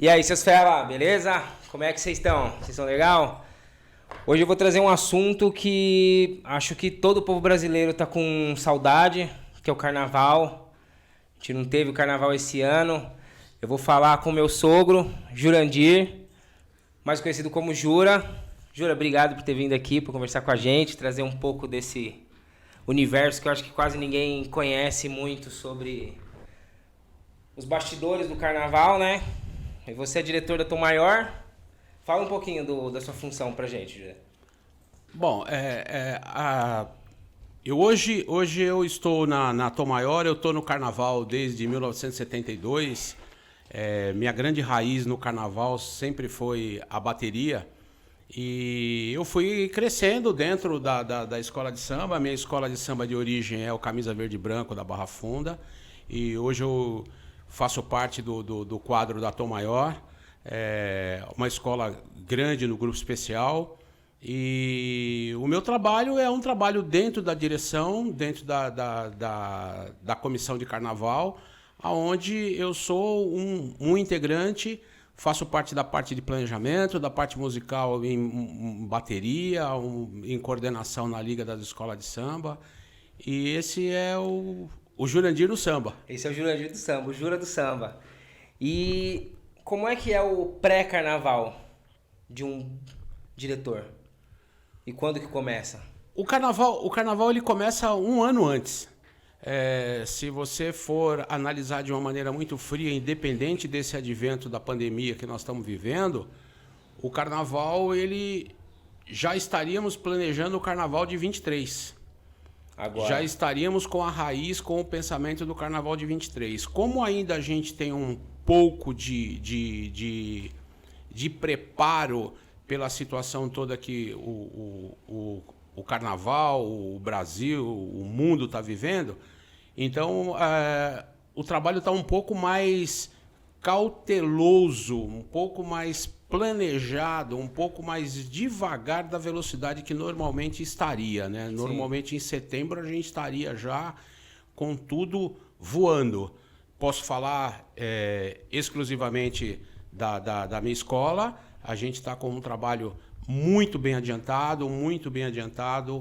E aí, seus fera, beleza? Como é que vocês estão? Vocês estão legal? Hoje eu vou trazer um assunto que acho que todo o povo brasileiro tá com saudade, que é o carnaval. A gente não teve o carnaval esse ano. Eu vou falar com meu sogro, Jurandir, mais conhecido como Jura. Jura, obrigado por ter vindo aqui, por conversar com a gente, trazer um pouco desse universo que eu acho que quase ninguém conhece muito sobre os bastidores do carnaval, né? E você é diretor da Tom Maior. Fala um pouquinho da sua função pra gente, Jura. Bom, hoje eu estou na Tom Maior, eu estou no carnaval desde 1972. Minha grande raiz no carnaval sempre foi a bateria. E eu fui crescendo dentro da escola de samba. A minha escola de samba de origem é o Camisa Verde e Branco da Barra Funda. E hoje eu faço parte do quadro da Tom Maior. Uma escola grande no grupo especial. E o meu trabalho é um trabalho dentro da direção, dentro da comissão de carnaval, onde eu sou um integrante. Faço parte da parte de planejamento, da parte musical em bateria, em coordenação na Liga das Escolas de Samba. E esse é o Jurandir do Samba. Esse é o Jurandir do Samba, o Jura do Samba. E como é que é o pré-carnaval de um diretor? E quando que começa? O carnaval ele começa um ano antes. Se você for analisar de uma maneira muito fria, independente desse advento da pandemia que nós estamos vivendo, o carnaval, já estaríamos planejando o carnaval de 23. Agora. Já estaríamos com a raiz, com o pensamento do carnaval de 23. Como ainda a gente tem um pouco de preparo pela situação toda que o carnaval, o Brasil, o mundo está vivendo, então o trabalho está um pouco mais cauteloso, um pouco mais planejado, um pouco mais devagar da velocidade que normalmente estaria, né? Normalmente em setembro a gente estaria já com tudo voando. Posso falar exclusivamente da minha escola. A gente está com um trabalho muito bem adiantado,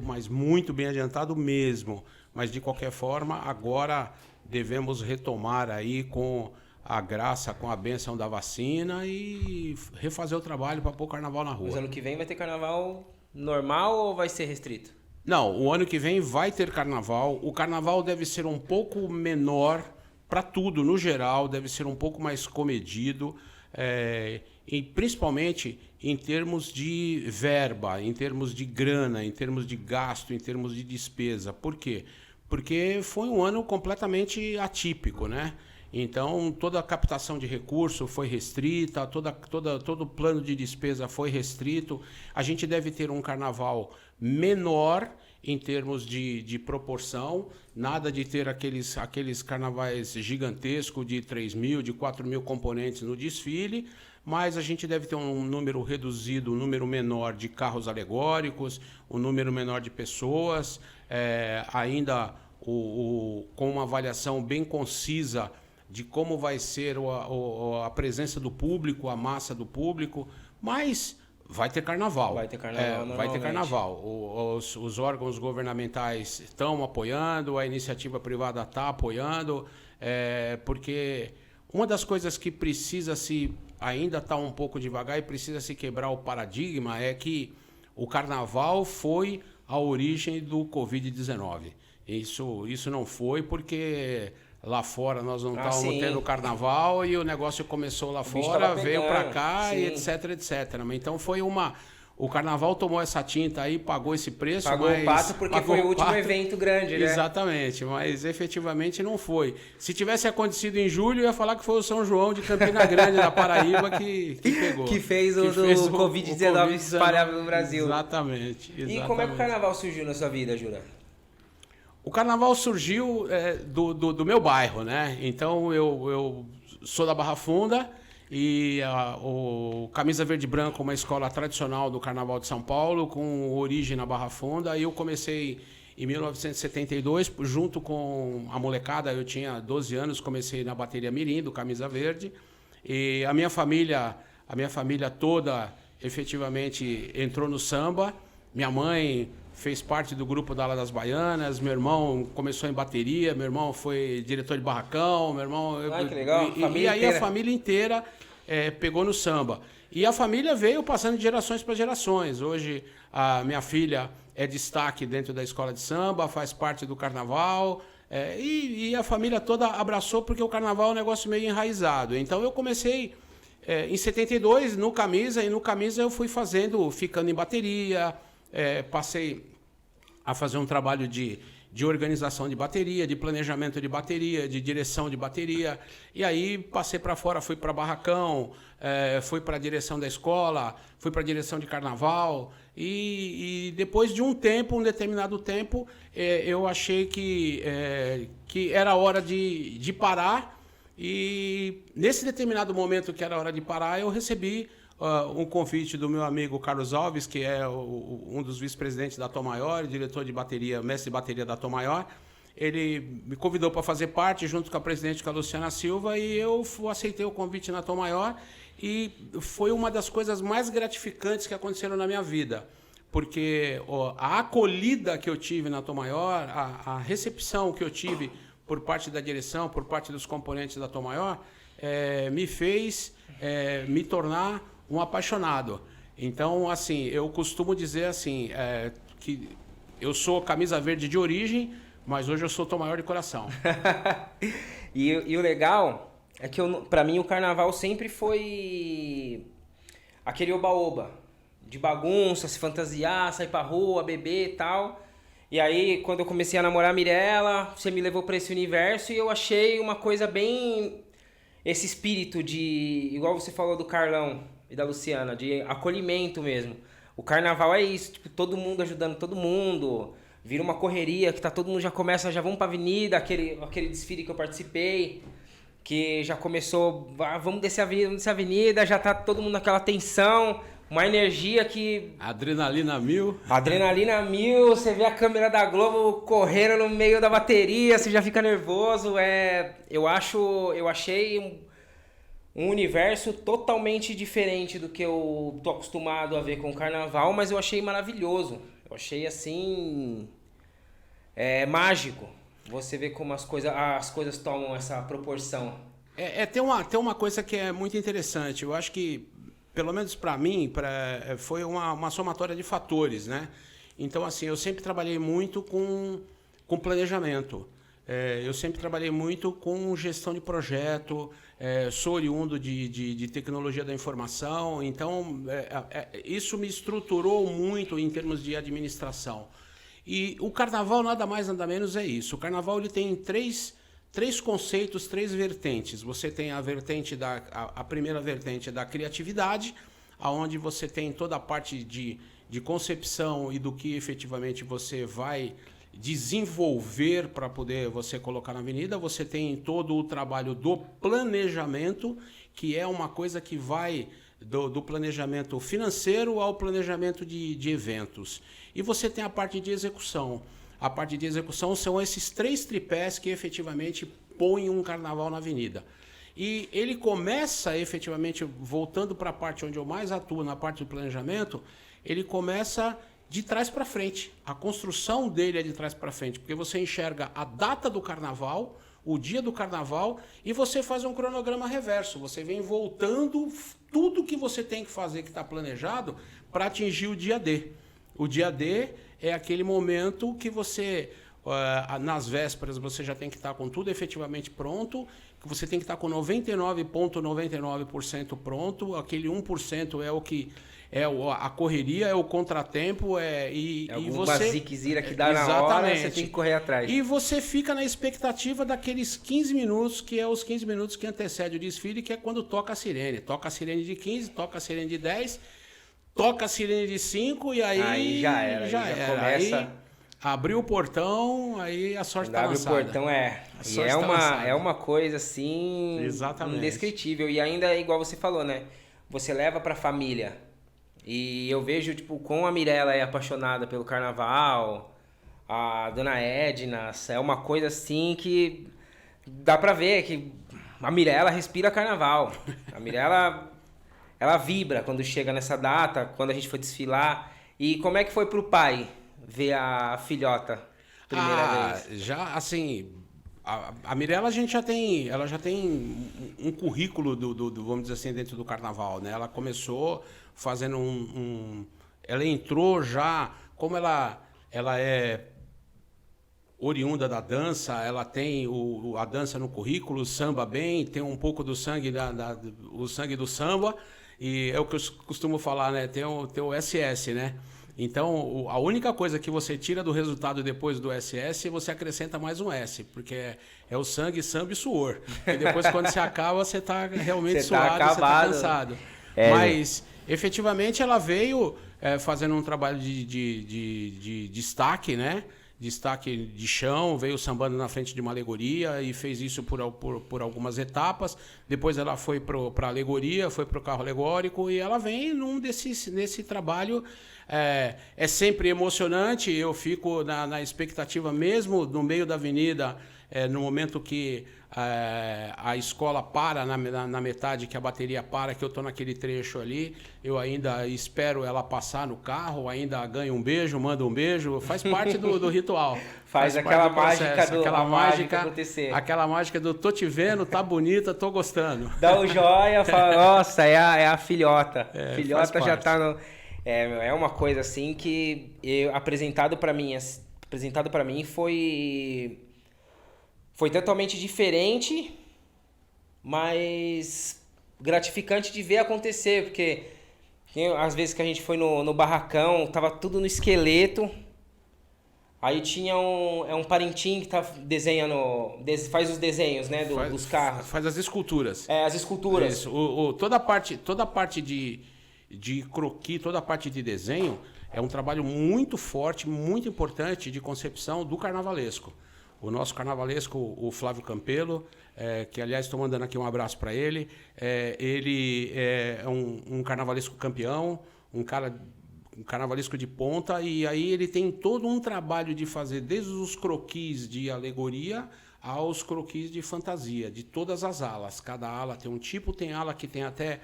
mas muito bem adiantado mesmo. Mas, de qualquer forma, agora devemos retomar aí com a graça, com a bênção da vacina e refazer o trabalho para pôr o carnaval na rua. Mas ano que vem vai ter carnaval normal ou vai ser restrito? Não, o ano que vem vai ter carnaval. O carnaval deve ser um pouco menor para tudo, no geral, deve ser um pouco mais comedido. E principalmente em termos de verba, em termos de grana, em termos de gasto, em termos de despesa. Por quê? Porque foi um ano completamente atípico, né? Então, toda a captação de recurso foi restrita, todo o plano de despesa foi restrito. A gente deve ter um carnaval menor em termos de proporção, nada de ter aqueles carnavais gigantescos de 3 mil, de 4 mil componentes no desfile, mas a gente deve ter um número reduzido, um número menor de carros alegóricos, um número menor de pessoas, ainda com uma avaliação bem concisa de como vai ser a presença do público, a massa do público, mas vai ter carnaval. Vai ter carnaval, vai ter carnaval. Os órgãos governamentais estão apoiando, a iniciativa privada está apoiando, porque uma das coisas que ainda está um pouco devagar e precisa se quebrar o paradigma é que o carnaval foi a origem do Covid-19. Isso não foi porque lá fora nós não estávamos tendo carnaval e o negócio começou lá fora, veio para cá e etc. Então foi o carnaval tomou essa tinta aí, pagou esse preço. Pagou o pato porque foi o último evento grande, né? Exatamente, mas efetivamente não foi. Se tivesse acontecido em julho, eu ia falar que foi o São João de Campina Grande, da Paraíba, que pegou. Que fez o Covid-19 espalhar no Brasil. Exatamente. E como é que o carnaval surgiu na sua vida, Jura? O carnaval surgiu do meu bairro, né? Então eu sou da Barra Funda e o Camisa Verde e Branco, uma escola tradicional do Carnaval de São Paulo, com origem na Barra Funda. Aí eu comecei em 1972, junto com a molecada, eu tinha 12 anos, comecei na bateria mirim do Camisa Verde. E a minha família toda efetivamente entrou no samba. Minha mãe fez parte do grupo da Ala das Baianas, meu irmão começou em bateria, meu irmão foi diretor de barracão, meu irmão... Que legal. E aí a família inteira pegou no samba. E a família veio passando de gerações para gerações. Hoje a minha filha é destaque dentro da escola de samba, faz parte do carnaval, e a família toda abraçou porque o carnaval é um negócio meio enraizado. Então eu comecei em 72 no Camisa, e no Camisa eu fui ficando em bateria, passei a fazer um trabalho de organização de bateria, de planejamento de bateria, de direção de bateria. E aí passei para fora, fui para barracão, fui para a direção da escola, fui para a direção de carnaval. E depois de um determinado tempo, eu achei que era hora de parar. E nesse determinado momento que era hora de parar, eu recebi um convite do meu amigo Carlos Alves, que é um dos vice-presidentes da Tom Maior, diretor de bateria, mestre de bateria da Tom Maior. Ele me convidou para fazer parte, junto com a presidente, com a Luciana Silva, e eu aceitei o convite na Tom Maior, e foi uma das coisas mais gratificantes que aconteceram na minha vida, porque a acolhida que eu tive na Tom Maior, a recepção que eu tive por parte da direção, por parte dos componentes da Tom Maior, me fez me tornar um apaixonado. Então, assim, eu costumo dizer assim, que eu sou camisa verde de origem, mas hoje eu sou Tom Maior de coração. E o legal é que, pra mim, o carnaval sempre foi aquele oba-oba, de bagunça, se fantasiar, sair pra rua, beber e tal. E aí, quando eu comecei a namorar a Mirella, você me levou pra esse universo e eu achei uma coisa bem... Esse espírito de... Igual você falou do Carlão e da Luciana, de acolhimento mesmo. O carnaval é isso, tipo, todo mundo ajudando todo mundo. Vira uma correria que todo mundo já começa, já vamos pra avenida, aquele desfile que eu participei, que já começou, vamos descer a avenida, já tá todo mundo naquela tensão, uma energia que... Adrenalina mil. Adrenalina mil, você vê a câmera da Globo correndo no meio da bateria, você já fica nervoso. Eu achei um universo totalmente diferente do que eu tô acostumado a ver com o carnaval, mas eu achei maravilhoso. Eu achei assim... mágico. Você vê como as coisas tomam essa proporção. Tem uma coisa que é muito interessante. Eu acho que, pelo menos para mim, foi uma somatória de fatores, né? Então, assim, eu sempre trabalhei muito com planejamento. Eu sempre trabalhei muito com gestão de projeto, sou oriundo de tecnologia da informação, então isso me estruturou muito em termos de administração. E o carnaval nada mais nada menos é isso. O carnaval ele tem três conceitos, três vertentes. Você tem a primeira vertente da criatividade, onde você tem toda a parte de concepção e do que efetivamente você vai desenvolver para poder você colocar na avenida. Você tem todo o trabalho do planejamento, que é uma coisa que vai do planejamento financeiro ao planejamento de eventos. E você tem a parte de execução. A parte de execução são esses três tripés que efetivamente põem um carnaval na avenida. E ele começa efetivamente, voltando para a parte onde eu mais atuo, na parte do planejamento, ele começa de trás para frente. A construção dele é de trás para frente, porque você enxerga a data do carnaval, o dia do carnaval, e você faz um cronograma reverso. Você vem voltando tudo que você tem que fazer, que está planejado, para atingir o dia D. O dia D é aquele momento que você, nas vésperas, você já tem que estar com tudo efetivamente pronto, que você tem que estar com 99,99% pronto, aquele 1% é o que é a correria, é o contratempo, alguma ziquezira que dá na hora, você tem que correr atrás. E você fica na expectativa daqueles 15 minutos, que é os 15 minutos que antecede o desfile, que é quando toca a sirene. Toca a sirene de 15, toca a sirene de 10, toca a sirene de 5 e aí já era. Já começa... Aí, abriu o portão, aí a sorte está lançada. Abre o portão, é uma coisa assim... Exatamente. Indescritível. E ainda, igual você falou, né? Você leva para a família. E eu vejo, tipo, como a Mirella é apaixonada pelo carnaval, a dona Edna, é uma coisa assim que dá pra ver que A Mirella respira carnaval. A Mirella, ela vibra quando chega nessa data, quando a gente foi desfilar. E como é que foi pro pai ver a filhota primeira vez? Já assim, a Mirella ela já tem um currículo vamos dizer assim, dentro do carnaval, né? Ela começou fazendo ela entrou já, como ela é oriunda da dança, ela tem a dança no currículo, samba bem, tem um pouco do sangue o sangue do samba, e é o que eu costumo falar, né? Tem o SS, né? Então, a única coisa que você tira do resultado depois do SS, você acrescenta mais um S, porque é o sangue, samba e suor. E depois, quando você acaba, você está realmente suado, você está cansado. Mas, efetivamente, ela veio fazendo um trabalho de destaque, né? Destaque de chão, veio sambando na frente de uma alegoria e fez isso por algumas etapas. Depois ela foi para a alegoria, foi para o carro alegórico e ela vem nesse trabalho. É sempre emocionante, eu fico na expectativa mesmo no meio da avenida, no momento que a escola para na metade, que a bateria para, que eu estou naquele trecho ali, eu ainda espero ela passar no carro, ainda ganho um beijo, mando um beijo, faz parte do ritual. Faz aquela mágica acontecer. Aquela mágica do tô te vendo, tá bonita, tô gostando. Dá o joia, fala, nossa, é a filhota. Filhota já tá no... É uma coisa assim que apresentado para mim foi totalmente diferente, mas gratificante de ver acontecer, porque às vezes que a gente foi no barracão, tava tudo no esqueleto, aí tinha um parentinho que tá desenhando, faz os desenhos, né, dos carros. Faz as esculturas. As esculturas. Isso. Toda a parte de croquis, toda a parte de desenho é um trabalho muito forte, muito importante de concepção do carnavalesco. O nosso carnavalesco, o Flávio Campelo, que aliás estou mandando aqui um abraço para ele, ele é um carnavalesco campeão, um carnavalesco de ponta, e aí ele tem todo um trabalho de fazer desde os croquis de alegoria aos croquis de fantasia, de todas as alas. Cada ala tem um tipo, tem ala que tem até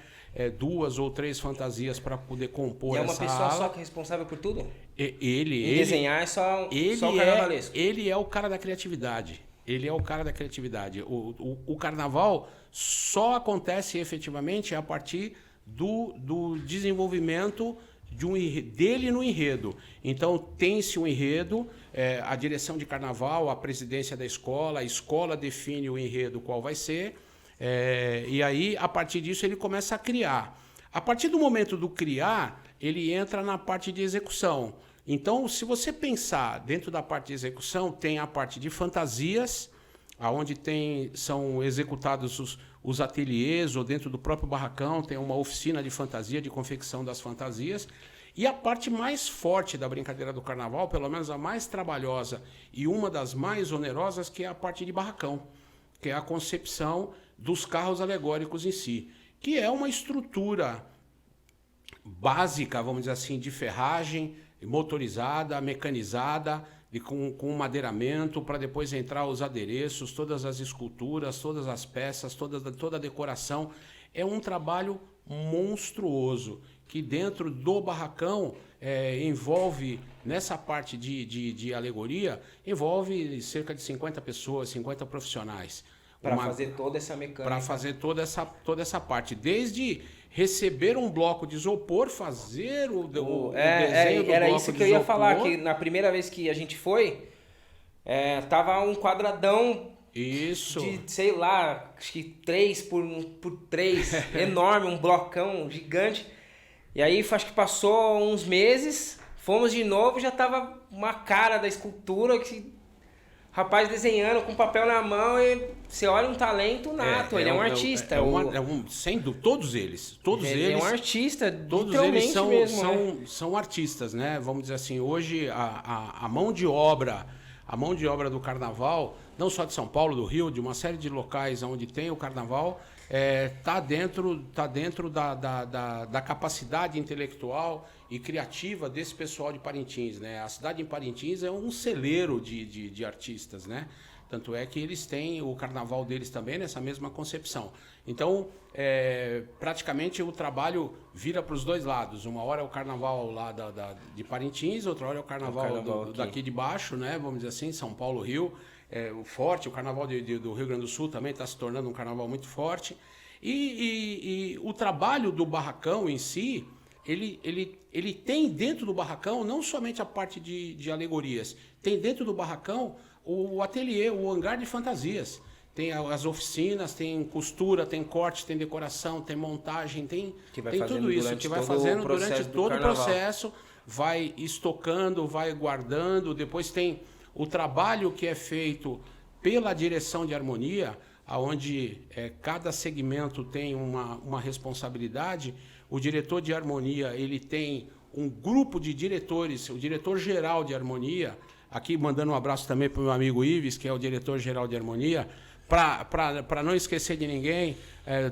2 ou 3 fantasias para poder compor essa ala. E é uma pessoa só que é responsável por tudo? Desenhar é só o carnavalesco? Ele é o cara da criatividade. Ele é o cara da criatividade. O carnaval só acontece efetivamente a partir do desenvolvimento dele no enredo. Então, tem-se um enredo, a direção de carnaval, a presidência da escola, a escola define o enredo qual vai ser, e aí, a partir disso, ele começa a criar. A partir do momento do criar, ele entra na parte de execução. Então, se você pensar dentro da parte de execução, tem a parte de fantasias, onde são executados os ateliês, ou dentro do próprio barracão tem uma oficina de fantasia, de confecção das fantasias. E a parte mais forte da brincadeira do carnaval, pelo menos a mais trabalhosa e uma das mais onerosas, que é a parte de barracão, que é a concepção dos carros alegóricos em si, que é uma estrutura básica, vamos dizer assim, de ferragem, motorizada, mecanizada, com madeiramento, para depois entrar os adereços, todas as esculturas, todas as peças, toda a decoração. É um trabalho monstruoso, que dentro do barracão envolve, nessa parte de alegoria, envolve cerca de 50 pessoas, 50 profissionais. Para fazer toda essa mecânica. Para fazer toda essa parte, desde receber um bloco de isopor, fazer o desenho do bloco de isopor. Era isso que eu ia falar, que na primeira vez que a gente foi, tava um quadradão isso. De, sei lá, acho que 3 por 3, enorme, um blocão gigante. E aí acho que passou uns meses, fomos de novo, já tava uma cara da escultura, que rapaz desenhando com papel na mão, e você olha um talento nato, ele é um artista. Todos eles. Ele é um artista, todos eles são artistas, né? Vamos dizer assim, hoje a mão de obra do carnaval, não só de São Paulo, do Rio, de uma série de locais onde tem o carnaval, tá dentro da capacidade intelectual e criativa desse pessoal de Parintins, né? A cidade de Parintins é um celeiro de artistas, né? Tanto é que eles têm o carnaval deles também nessa mesma concepção. Então, praticamente o trabalho vira para os dois lados. Uma hora é o carnaval lá de Parintins, outra hora é o carnaval daqui de baixo, né? Vamos dizer assim, São Paulo, Rio. O forte, o carnaval do Rio Grande do Sul também está se tornando um carnaval muito forte. E o trabalho do barracão em si, ele tem dentro do barracão não somente a parte de alegorias, tem dentro do barracão o ateliê, o hangar de fantasias. Tem as oficinas, tem costura, tem corte, tem decoração, tem montagem, tem tudo isso que vai fazendo durante todo o processo, vai estocando, vai guardando. Depois tem o trabalho que é feito pela direção de harmonia, onde cada segmento tem uma responsabilidade. O diretor de harmonia, ele tem um grupo de diretores, o diretor-geral de harmonia, aqui mandando um abraço também para o meu amigo Ives, que é o diretor-geral de harmonia, para não esquecer de ninguém,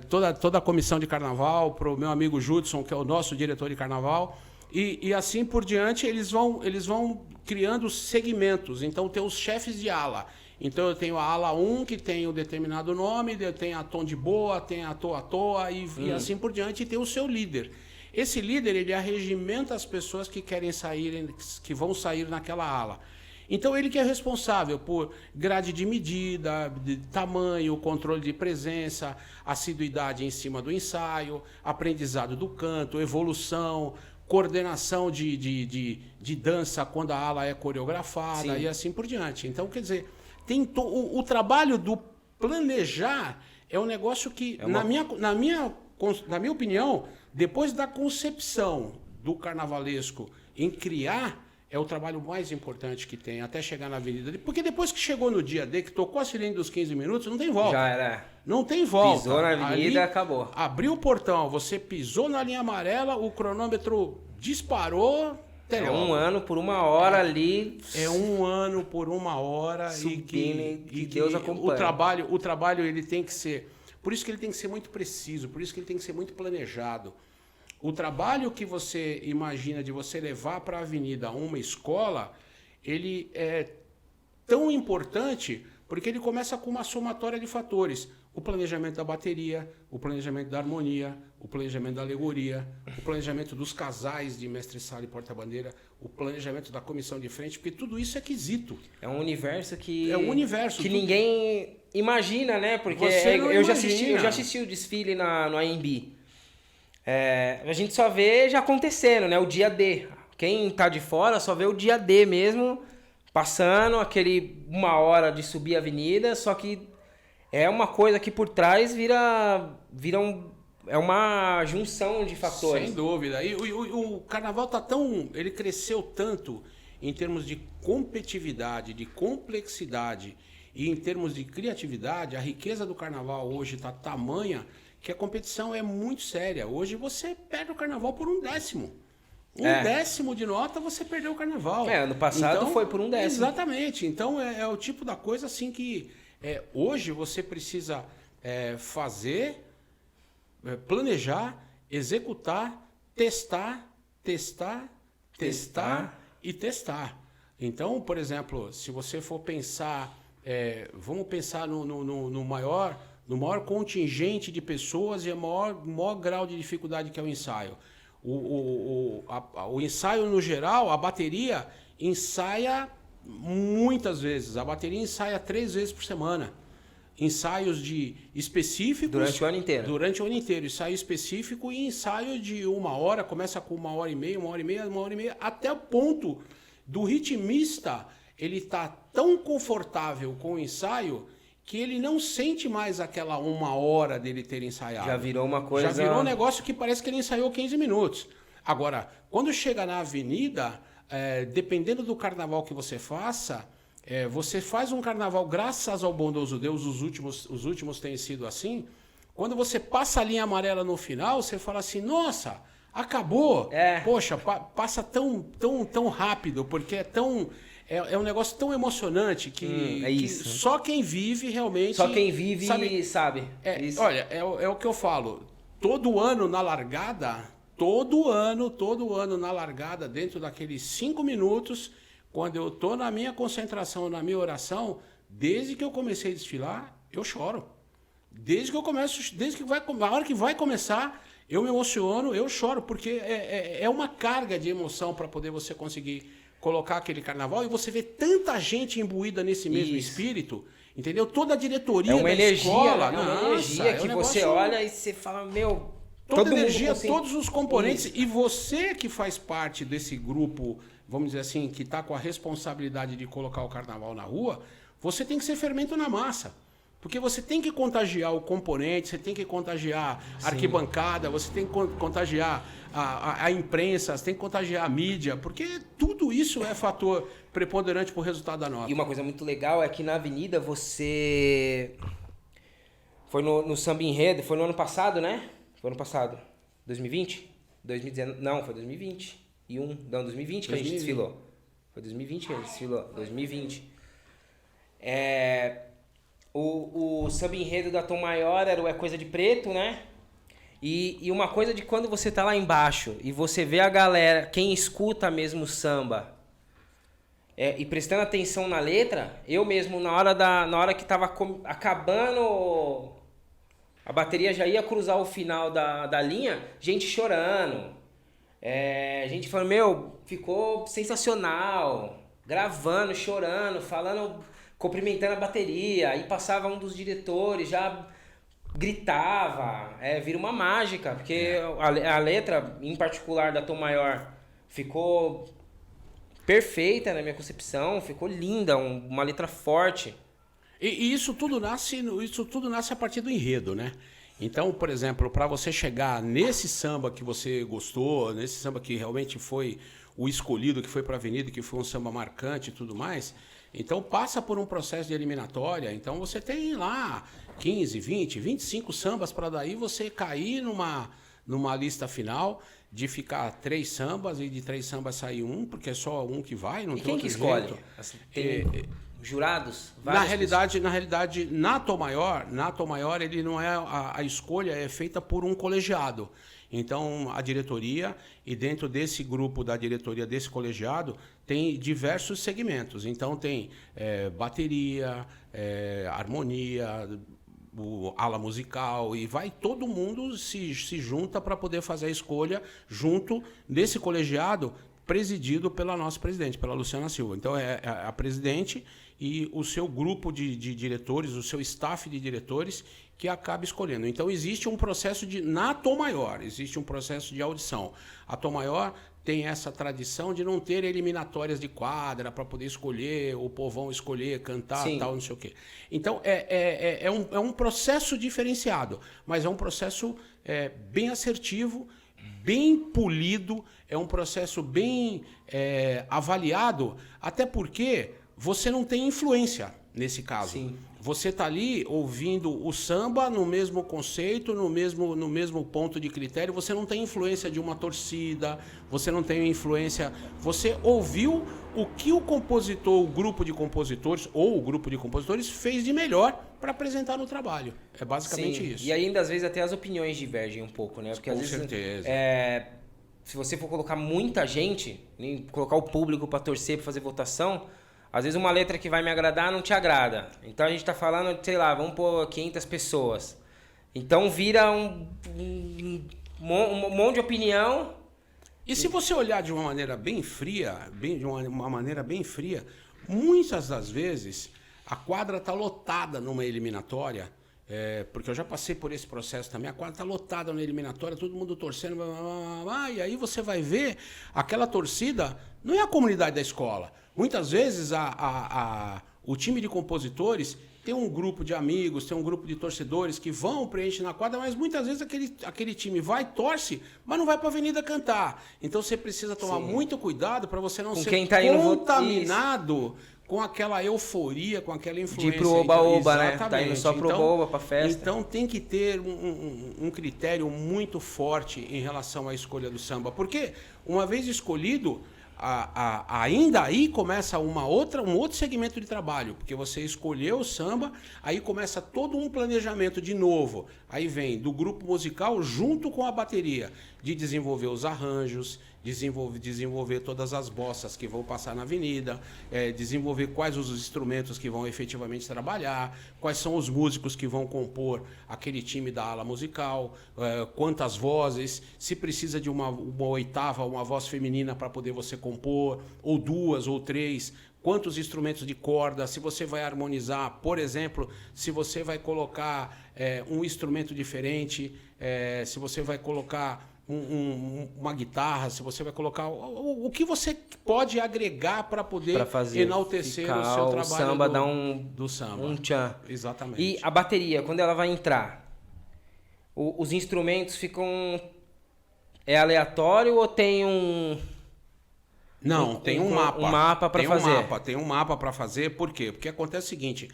toda a comissão de carnaval, para o meu amigo Judson, que é o nosso diretor de carnaval, e assim por diante eles vão criando segmentos. Então tem os chefes de ala. Então eu tenho a ala 1, que tem um determinado nome, eu tenho a Tom de Boa, tem a Toa, e assim por diante, e tem o seu líder. Esse líder, ele arregimenta as pessoas que querem sair, que vão sair naquela ala. Então ele que é responsável por grade de medida, de tamanho, controle de presença, assiduidade em cima do ensaio, aprendizado do canto, evolução, coordenação de dança quando a ala é coreografada. Sim. E assim por diante. Então, quer dizer, o trabalho do planejar é um negócio que, na minha opinião, depois da concepção do carnavalesco em criar, é o trabalho mais importante que tem, até chegar na avenida. Porque depois que chegou no dia D, que tocou a sirene dos 15 minutos, não tem volta. Já era. Não tem volta. Pisou na avenida e acabou. Abriu o portão, você pisou na linha amarela, o cronômetro disparou. É um ano por uma hora ali. É um ano por uma hora. Subindo, e Deus acompanha. O trabalho ele tem que ser... Por isso que ele tem que ser muito preciso, por isso que ele tem que ser muito planejado. O trabalho que você imagina de você levar para a avenida uma escola, ele é tão importante porque ele começa com uma somatória de fatores. O planejamento da bateria, o planejamento da harmonia, o planejamento da alegoria, o planejamento dos casais de mestre-sala e porta-bandeira, o planejamento da comissão de frente, porque tudo isso é quesito. É um universo que... que ninguém imagina, né? Porque eu já assisti o desfile no AMB. A gente só vê já acontecendo, né? O dia D. Quem tá de fora só vê o dia D mesmo, passando aquele uma hora de subir a avenida, só que é uma coisa que por trás é uma junção de fatores. Sem dúvida. E o carnaval ele cresceu tanto em termos de competitividade, de complexidade e em termos de criatividade. A riqueza do carnaval hoje está tamanha que a competição é muito séria. Hoje você perde o carnaval por 1/10. 1/10 de nota, você perdeu o carnaval. Ano passado foi por 1/10. Exatamente. Então é o tipo da coisa assim que hoje você precisa fazer, planejar, executar, testar e testar. Então, por exemplo, se você for pensar, vamos pensar no maior contingente de pessoas e o maior grau de dificuldade que é o ensaio. O ensaio, no geral, a bateria ensaia muitas vezes. A bateria ensaia 3 vezes por semana. Ensaios específicos... Durante o ano inteiro. Durante o ano inteiro. Ensaio específico e ensaio de 1 hora. Começa com 1h30, 1h30, até o ponto do ritmista ele tá tão confortável com o ensaio que ele não sente mais aquela 1 hora dele ter ensaiado. Já virou uma coisa... Já virou um negócio que parece que ele ensaiou 15 minutos. Agora, quando chega na avenida, dependendo do carnaval que você faça, você faz um carnaval, graças ao bondoso Deus, os últimos têm sido assim, quando você passa a linha amarela no final, você fala assim, nossa, acabou. Poxa, passa tão rápido, porque é um negócio tão emocionante que só quem vive realmente... Só quem vive sabe. Olha, é o que eu falo. Todo ano na largada, dentro daqueles 5 minutos, quando eu estou na minha concentração, na minha oração, Desde que eu comecei a desfilar, eu choro. Desde que eu começo, a hora que vai começar, eu me emociono, eu choro, porque é uma carga de emoção para poder você conseguir colocar aquele carnaval e você vê tanta gente imbuída nesse mesmo espírito, entendeu? Toda a diretoria da escola, é uma energia que você olha e você fala, meu, toda energia, todos os componentes, e você que faz parte desse grupo, vamos dizer assim, que está com a responsabilidade de colocar o carnaval na rua, você tem que ser fermento na massa. Porque você tem que contagiar o componente, você tem que contagiar a arquibancada, você tem que contagiar a imprensa, você tem que contagiar a mídia, porque tudo isso é fator preponderante para o resultado da nota. E uma coisa muito legal é que na Avenida você... Foi no Samba Enredo, foi no ano passado, né? Foi ano passado. 2020? 2019? Não, foi 2021. Não, 2020 que a gente desfilou. Foi 2020 que a gente desfilou. 2020. O samba enredo da Tom Maior era o É Coisa de Preto, né? E uma coisa de quando você tá lá embaixo e você vê a galera, quem escuta mesmo o samba, e prestando atenção na letra, eu mesmo, na hora que tava acabando, a bateria já ia cruzar o final da linha, gente chorando. Gente falando, meu, ficou sensacional, gravando, chorando, falando... cumprimentando a bateria, aí passava um dos diretores, já gritava, vira uma mágica, porque a letra, em particular da Tom Maior, ficou perfeita na minha concepção, ficou linda, uma letra forte. E isso tudo nasce a partir do enredo, né? Então, por exemplo, para você chegar nesse samba que você gostou, nesse samba que realmente foi o escolhido, que foi para a Avenida, que foi um samba marcante e tudo mais... Então passa por um processo de eliminatória, então você tem lá 15, 20, 25 sambas para daí você cair numa lista final de ficar 3 sambas e de 3 sambas sair um, porque é só um que vai, não e tem quem outro que escolhe? jeito. Assim, tem jurados? Na realidade, na Tom Maior ele não é a escolha é feita por um colegiado. Então, a diretoria, e dentro desse grupo da diretoria desse colegiado, tem diversos segmentos. Então, tem bateria, harmonia, ala musical, e vai todo mundo se junta para poder fazer a escolha junto desse colegiado presidido pela nossa presidente, pela Luciana Silva. Então, é a presidente e o seu grupo de diretores, o seu staff de diretores, que acaba escolhendo. Então, existe um processo na Tom Maior, existe um processo de audição. A Tom Maior tem essa tradição de não ter eliminatórias de quadra para poder escolher, o povão escolher, cantar, Sim. tal, não sei o quê. Então, é um processo diferenciado, mas é um processo bem assertivo, bem polido, é um processo bem avaliado, até porque você não tem influência nesse caso. Sim. Você está ali ouvindo o samba no mesmo conceito, no mesmo ponto de critério, você não tem influência de uma torcida, você não tem influência... Você ouviu o que o compositor, o grupo de compositores, ou o grupo de compositores, fez de melhor para apresentar no trabalho. É basicamente Sim. isso. E ainda, às vezes, até as opiniões divergem um pouco, né? Porque, Com às vezes, certeza. Se você for colocar muita gente, colocar o público para torcer, para fazer votação... Às vezes uma letra que vai me agradar não te agrada. Então a gente tá falando, sei lá, vamos pôr 500 pessoas. Então vira um monte de opinião. E se você olhar de uma maneira bem fria, muitas das vezes a quadra tá lotada numa eliminatória, porque eu já passei por esse processo também, a quadra tá lotada na eliminatória, todo mundo torcendo, e aí você vai ver aquela torcida, não é a comunidade da escola. Muitas vezes o time de compositores tem um grupo de amigos, tem um grupo de torcedores que vão preencher na quadra, mas muitas vezes aquele time vai, torce, mas não vai para a avenida cantar. Então você precisa tomar Sim. muito cuidado para você não com ser quem tá contaminado com aquela euforia, com aquela influência. De ir pro oba-oba, né? Tá indo só pro oba-oba, pra festa. Então tem que ter um critério muito forte em relação à escolha do samba. Porque uma vez escolhido... ainda aí começa um outro segmento de trabalho, porque você escolheu o samba, aí começa todo um planejamento de novo. Aí vem do grupo musical junto com a bateria, de desenvolver os arranjos, desenvolver todas as bossas que vão passar na avenida, desenvolver quais os instrumentos que vão efetivamente trabalhar, quais são os músicos que vão compor aquele time da ala musical, quantas vozes, se precisa de uma oitava, uma voz feminina para poder você compor, ou duas, ou três, quantos instrumentos de corda, se você vai harmonizar, por exemplo, se você vai colocar um instrumento diferente, se você vai colocar uma guitarra, se você vai colocar o que você pode agregar para poder enaltecer o seu trabalho samba do samba. Um tchan. Exatamente. E a bateria, quando ela vai entrar, os instrumentos ficam... É aleatório ou tem um... Não, tem um mapa. Um mapa para fazer. Tem um mapa para fazer, por quê? Porque acontece o seguinte,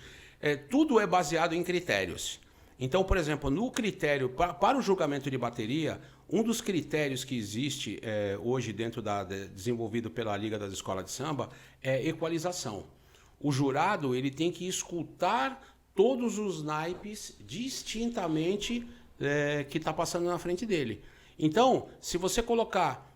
tudo é baseado em critérios. Então, por exemplo, no critério, para o julgamento de bateria, um dos critérios que existe hoje dentro desenvolvido pela Liga das Escolas de Samba é equalização. O jurado ele tem que escutar todos os naipes distintamente que está passando na frente dele. Então, se você colocar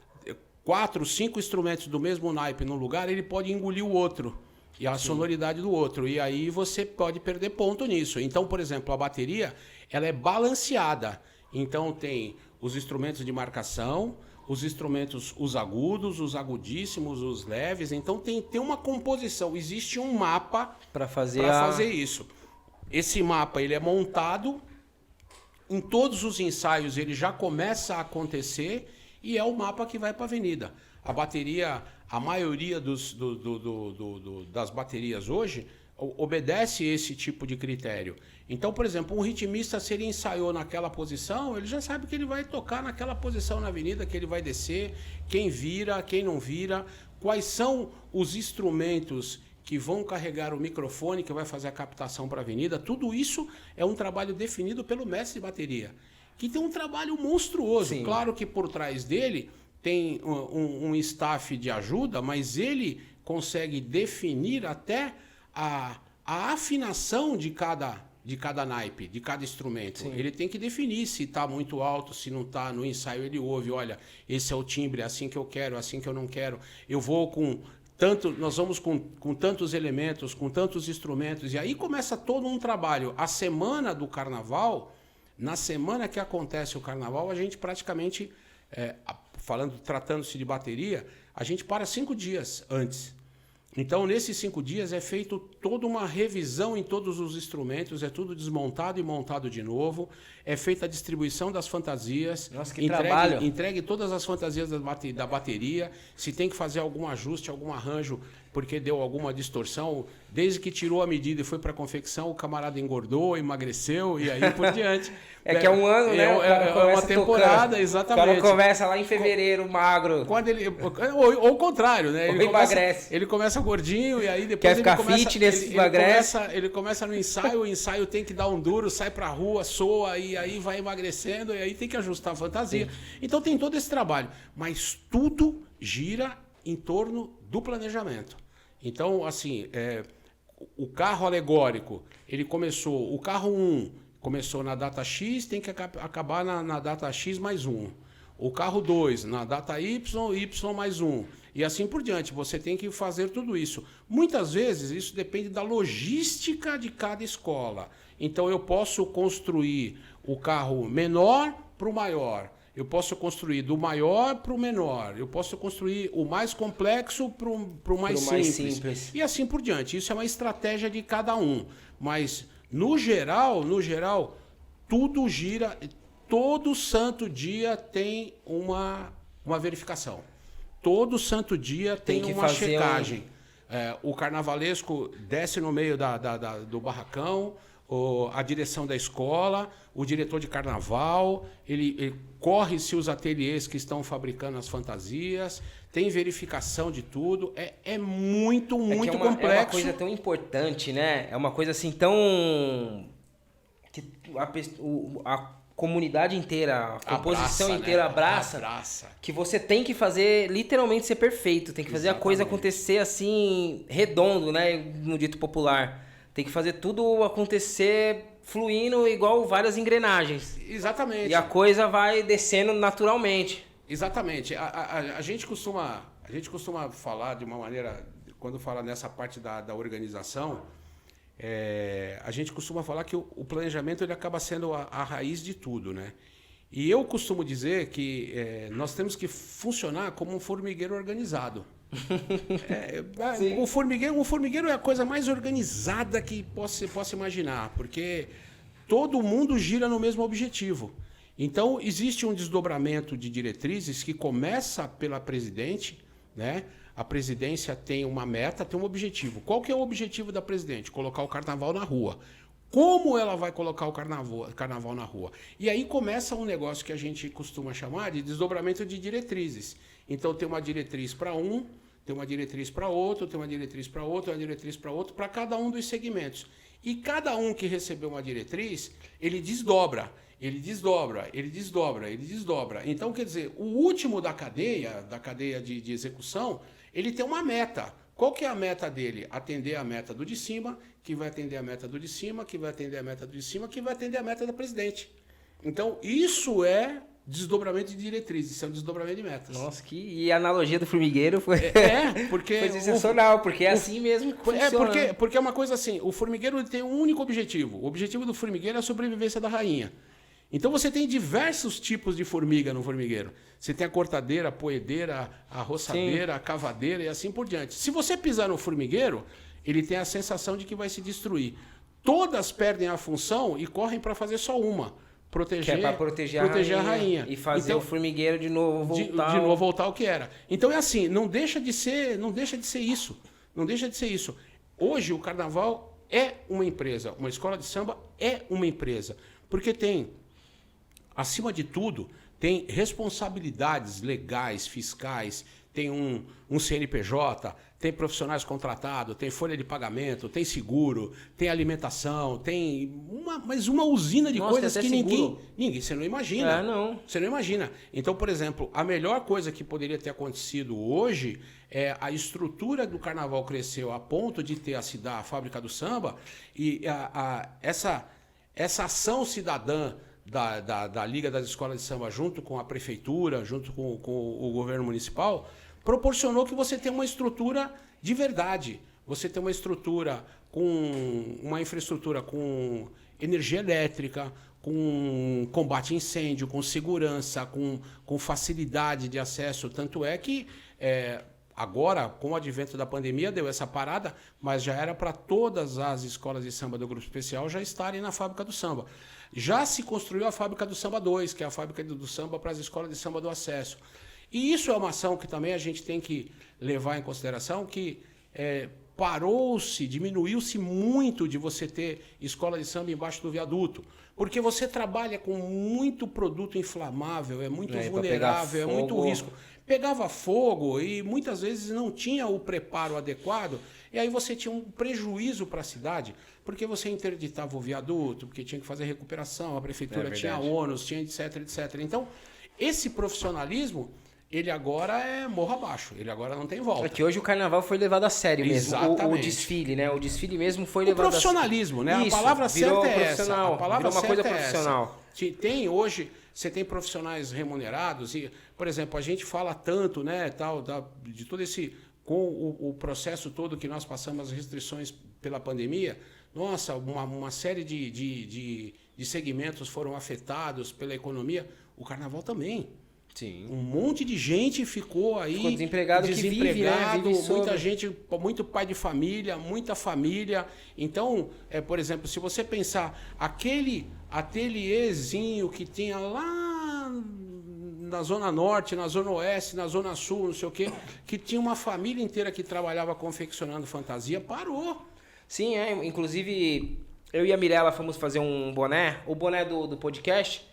4, 5 instrumentos do mesmo naipe no lugar, ele pode engolir o outro. E a sonoridade do outro. E aí você pode perder ponto nisso. Então, por exemplo, a bateria ela é balanceada. Então tem os instrumentos de marcação, os instrumentos, os agudos, os agudíssimos, os leves. Então tem uma composição. Existe um mapa para fazer isso. Esse mapa ele é montado. Em todos os ensaios ele já começa a acontecer. E é o mapa que vai para a avenida. A bateria, a maioria das baterias hoje obedece esse tipo de critério. Então, por exemplo, um ritmista, se ele ensaiou naquela posição, ele já sabe que ele vai tocar naquela posição na avenida, que ele vai descer, quem vira, quem não vira, quais são os instrumentos que vão carregar o microfone, que vai fazer a captação para a avenida. Tudo isso é um trabalho definido pelo mestre de bateria, que tem um trabalho monstruoso. Sim. Claro que por trás dele tem um staff de ajuda, mas ele consegue definir até a afinação de cada naipe, de cada instrumento. Sim. Ele tem que definir se está muito alto, se não está. No ensaio ele ouve, olha, esse é o timbre, é assim que eu quero, é assim que eu não quero. Eu vou nós vamos com tantos elementos, com tantos instrumentos, e aí começa todo um trabalho. A semana do carnaval... Na semana que acontece o carnaval, a gente praticamente, tratando-se de bateria, a gente para 5 dias antes. Então, nesses 5 dias é feito toda uma revisão em todos os instrumentos, é tudo desmontado e montado de novo, é feita a distribuição das fantasias. Nossa, que trabalho! Entregue todas as fantasias da bateria, se tem que fazer algum ajuste, algum arranjo, porque deu alguma distorção, desde que tirou a medida e foi para a confecção, o camarada engordou, emagreceu e aí por diante. Que é um ano, né? É uma temporada, tocando. Exatamente. O cara começa lá em fevereiro, magro. Quando ou o contrário, né? Ele emagrece. Ele começa gordinho e aí depois quer ficar fitness, emagrece. Ele começa no ensaio, o ensaio tem que dar um duro, sai pra rua, soa e aí vai emagrecendo e aí tem que ajustar a fantasia. Sim. Então tem todo esse trabalho, mas tudo gira em torno do planejamento. Então, assim, o carro alegórico, ele começou, o carro 1 começou na data X, tem que acabar na data X mais 1. O carro 2, na data Y, Y mais 1. E assim por diante, você tem que fazer tudo isso. Muitas vezes, isso depende da logística de cada escola. Então, eu posso construir o carro menor para o maior. Eu posso construir do maior para o menor. Eu posso construir o mais complexo para o mais simples. E assim por diante. Isso é uma estratégia de cada um. Mas, no geral, tudo gira. Todo santo dia tem uma verificação. Todo santo dia tem uma checagem. O carnavalesco desce no meio do barracão, a direção da escola, o diretor de carnaval, ele corre-se os ateliês que estão fabricando as fantasias, tem verificação de tudo, é muito complexo. É uma coisa tão importante, né? É uma coisa assim tão... que a comunidade inteira, a composição inteira abraça, que você tem que fazer, literalmente ser perfeito, tem que fazer a coisa acontecer assim, redondo, né? No dito popular. Tem que fazer tudo acontecer fluindo igual várias engrenagens. Exatamente. E a coisa vai descendo naturalmente. Exatamente. A gente costuma falar de uma maneira, quando fala nessa parte da organização, a gente costuma falar que o planejamento ele acaba sendo a raiz de tudo, né? E eu costumo dizer que nós temos que funcionar como um formigueiro organizado. O formigueiro é a coisa mais organizada que você possa imaginar, porque todo mundo gira no mesmo objetivo. Então, existe um desdobramento de diretrizes que começa pela presidente, né? A presidência tem uma meta, tem um objetivo. Qual que é o objetivo da presidente? Colocar o carnaval na rua. Como ela vai colocar o carnaval na rua? E aí começa um negócio que a gente costuma chamar de desdobramento de diretrizes. Então, tem uma diretriz para um, tem uma diretriz para outro, tem uma diretriz para outro, uma diretriz para outro, para cada um dos segmentos. E cada um que recebeu uma diretriz, ele desdobra. Ele desdobra, ele desdobra, ele desdobra. Então, quer dizer, o último da cadeia de execução, ele tem uma meta. Qual que é a meta dele? Atender a meta do de cima, que vai atender a meta do de cima, que vai atender a meta do de cima, que vai atender a meta da presidente. Então, isso é desdobramento de diretrizes, isso é um desdobramento de metas. Nossa, e a analogia do formigueiro foi, porque foi sensacional, porque é assim mesmo que funciona. Porque é uma coisa assim, o formigueiro tem um único objetivo. O objetivo do formigueiro é a sobrevivência da rainha. Então você tem diversos tipos de formiga no formigueiro. Você tem a cortadeira, a poedeira, a roçadeira, a cavadeira e assim por diante. Se você pisar no formigueiro, ele tem a sensação de que vai se destruir. Todas perdem a função e correm para fazer só uma. Proteger, que é para proteger a rainha. E fazer então, o formigueiro de novo voltar. De novo voltar ao que era. Então é assim, não deixa de ser isso. Não deixa de ser isso. Hoje o carnaval é uma empresa. Uma escola de samba é uma empresa. Porque tem... Acima de tudo, tem responsabilidades legais, fiscais, tem um CNPJ, tem profissionais contratados, tem folha de pagamento, tem seguro, tem alimentação, tem uma usina de coisas que ninguém, você não imagina. Não. Você não imagina. Então, por exemplo, a melhor coisa que poderia ter acontecido hoje é a estrutura do carnaval cresceu a ponto de ter a fábrica do samba e essa ação cidadã da Liga das Escolas de Samba, junto com a prefeitura, junto com o governo municipal, proporcionou que você tenha uma estrutura de verdade. Você tem uma estrutura uma infraestrutura com energia elétrica, com combate a incêndio, com segurança, com facilidade de acesso. Tanto é que agora, com o advento da pandemia, deu essa parada, mas já era para todas as escolas de samba do Grupo Especial já estarem na fábrica do samba. Já se construiu a fábrica do Samba 2, que é a fábrica do samba para as escolas de samba do acesso. E isso é uma ação que também a gente tem que levar em consideração, que diminuiu-se muito de você ter escola de samba embaixo do viaduto. Porque você trabalha com muito produto inflamável, é muito vulnerável, é muito risco. Pegava fogo e muitas vezes não tinha o preparo adequado, e aí você tinha um prejuízo para a cidade, porque você interditava o viaduto, porque tinha que fazer recuperação, a prefeitura tinha ônus, tinha etc, etc. Então, esse profissionalismo, ele agora é morro abaixo, ele agora não tem volta. É que hoje o carnaval foi levado a sério mesmo. O desfile, né? O desfile mesmo foi levado a sério. O profissionalismo, né? Isso, a palavra certa é essa. A palavra virou uma coisa profissional. Tem hoje, você tem profissionais remunerados e, por exemplo, a gente fala tanto, né, de todo esse, com o processo todo que nós passamos, as restrições pela pandemia, nossa, uma série de segmentos foram afetados pela economia, o carnaval também. Sim. Um monte de gente ficou desempregado, que vive, né? Muita gente, muito pai de família, muita família. Então, por exemplo, se você pensar, aquele ateliêzinho que tinha lá na Zona Norte, na Zona Oeste, na Zona Sul, não sei o quê, que tinha uma família inteira que trabalhava confeccionando fantasia, parou. Sim, inclusive eu e a Mirella fomos fazer um boné, o boné do podcast.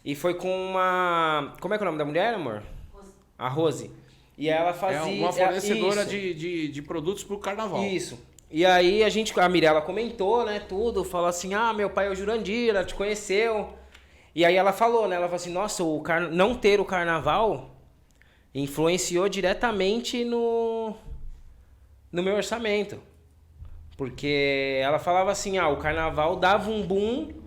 E foi com uma... Como é que é o nome da mulher, amor? Rose. A Rose. E ela fazia... É uma fornecedora de produtos para o carnaval. Isso. E aí a Mirella comentou, né, tudo. Falou assim, meu pai é o Jurandir, ela te conheceu. E aí ela falou, né, ela falou assim, nossa, não ter o carnaval influenciou diretamente no meu orçamento. Porque ela falava assim, o carnaval dava um boom...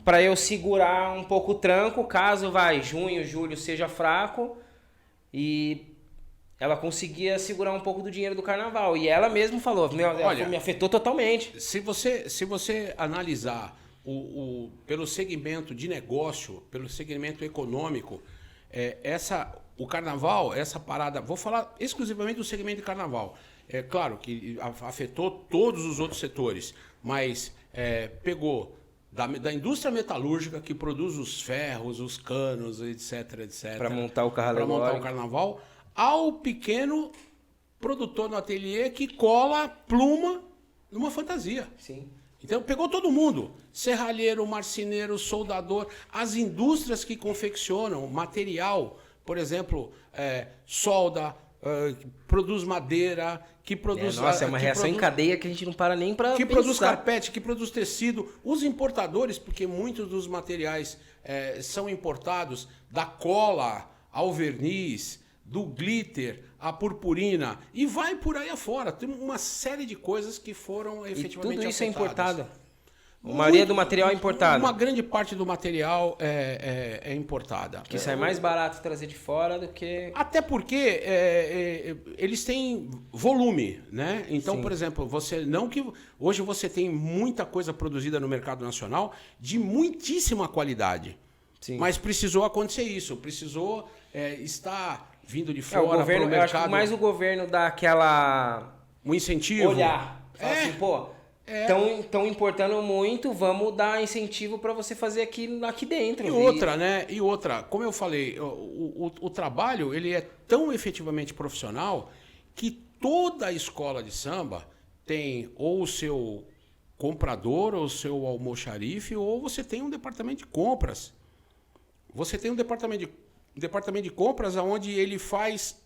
para eu segurar um pouco o tranco, caso junho, julho seja fraco, e ela conseguia segurar um pouco do dinheiro do carnaval. E ela mesma falou, Olha, me afetou totalmente. Se você analisar pelo segmento de negócio, pelo segmento econômico, o carnaval, essa parada, vou falar exclusivamente do segmento de carnaval. É claro que afetou todos os outros setores, mas pegou da indústria metalúrgica que produz os ferros, os canos, etc. Para montar o carro para montar o alegórico. carnaval, ao pequeno produtor no ateliê que cola pluma numa fantasia. Sim. Então pegou todo mundo, serralheiro, marceneiro, soldador, as indústrias que confeccionam material, por exemplo, solda, produz madeira, que produz... Nossa, é uma reação em cadeia que a gente não para nem para que pensar. produz carpete, que produz tecido. Os importadores, porque muitos dos materiais são importados, da cola ao verniz, do glitter, à purpurina, e vai por aí afora. Tem uma série de coisas que foram efetivamente E tudo isso é afetadas. importado. A maioria do material é importado. Uma grande parte do material é importada. Que sai mais barato trazer de fora do que... Até porque eles têm volume, né? Então, Sim. por exemplo, hoje você tem muita coisa produzida no mercado nacional de muitíssima qualidade. Sim. Mas precisou acontecer isso, precisou estar vindo de o fora governo, para o eu acho que mercado. mais o governo dá aquela... Um incentivo. Olhar. Fala assim, pô, estão importando muito, vamos dar incentivo para você fazer aqui dentro. E outra, né? E outra, como eu falei, o trabalho ele é tão efetivamente profissional que toda escola de samba tem ou o seu comprador, ou o seu almoxarife, ou você tem um departamento de compras. Você tem um departamento de compras onde ele faz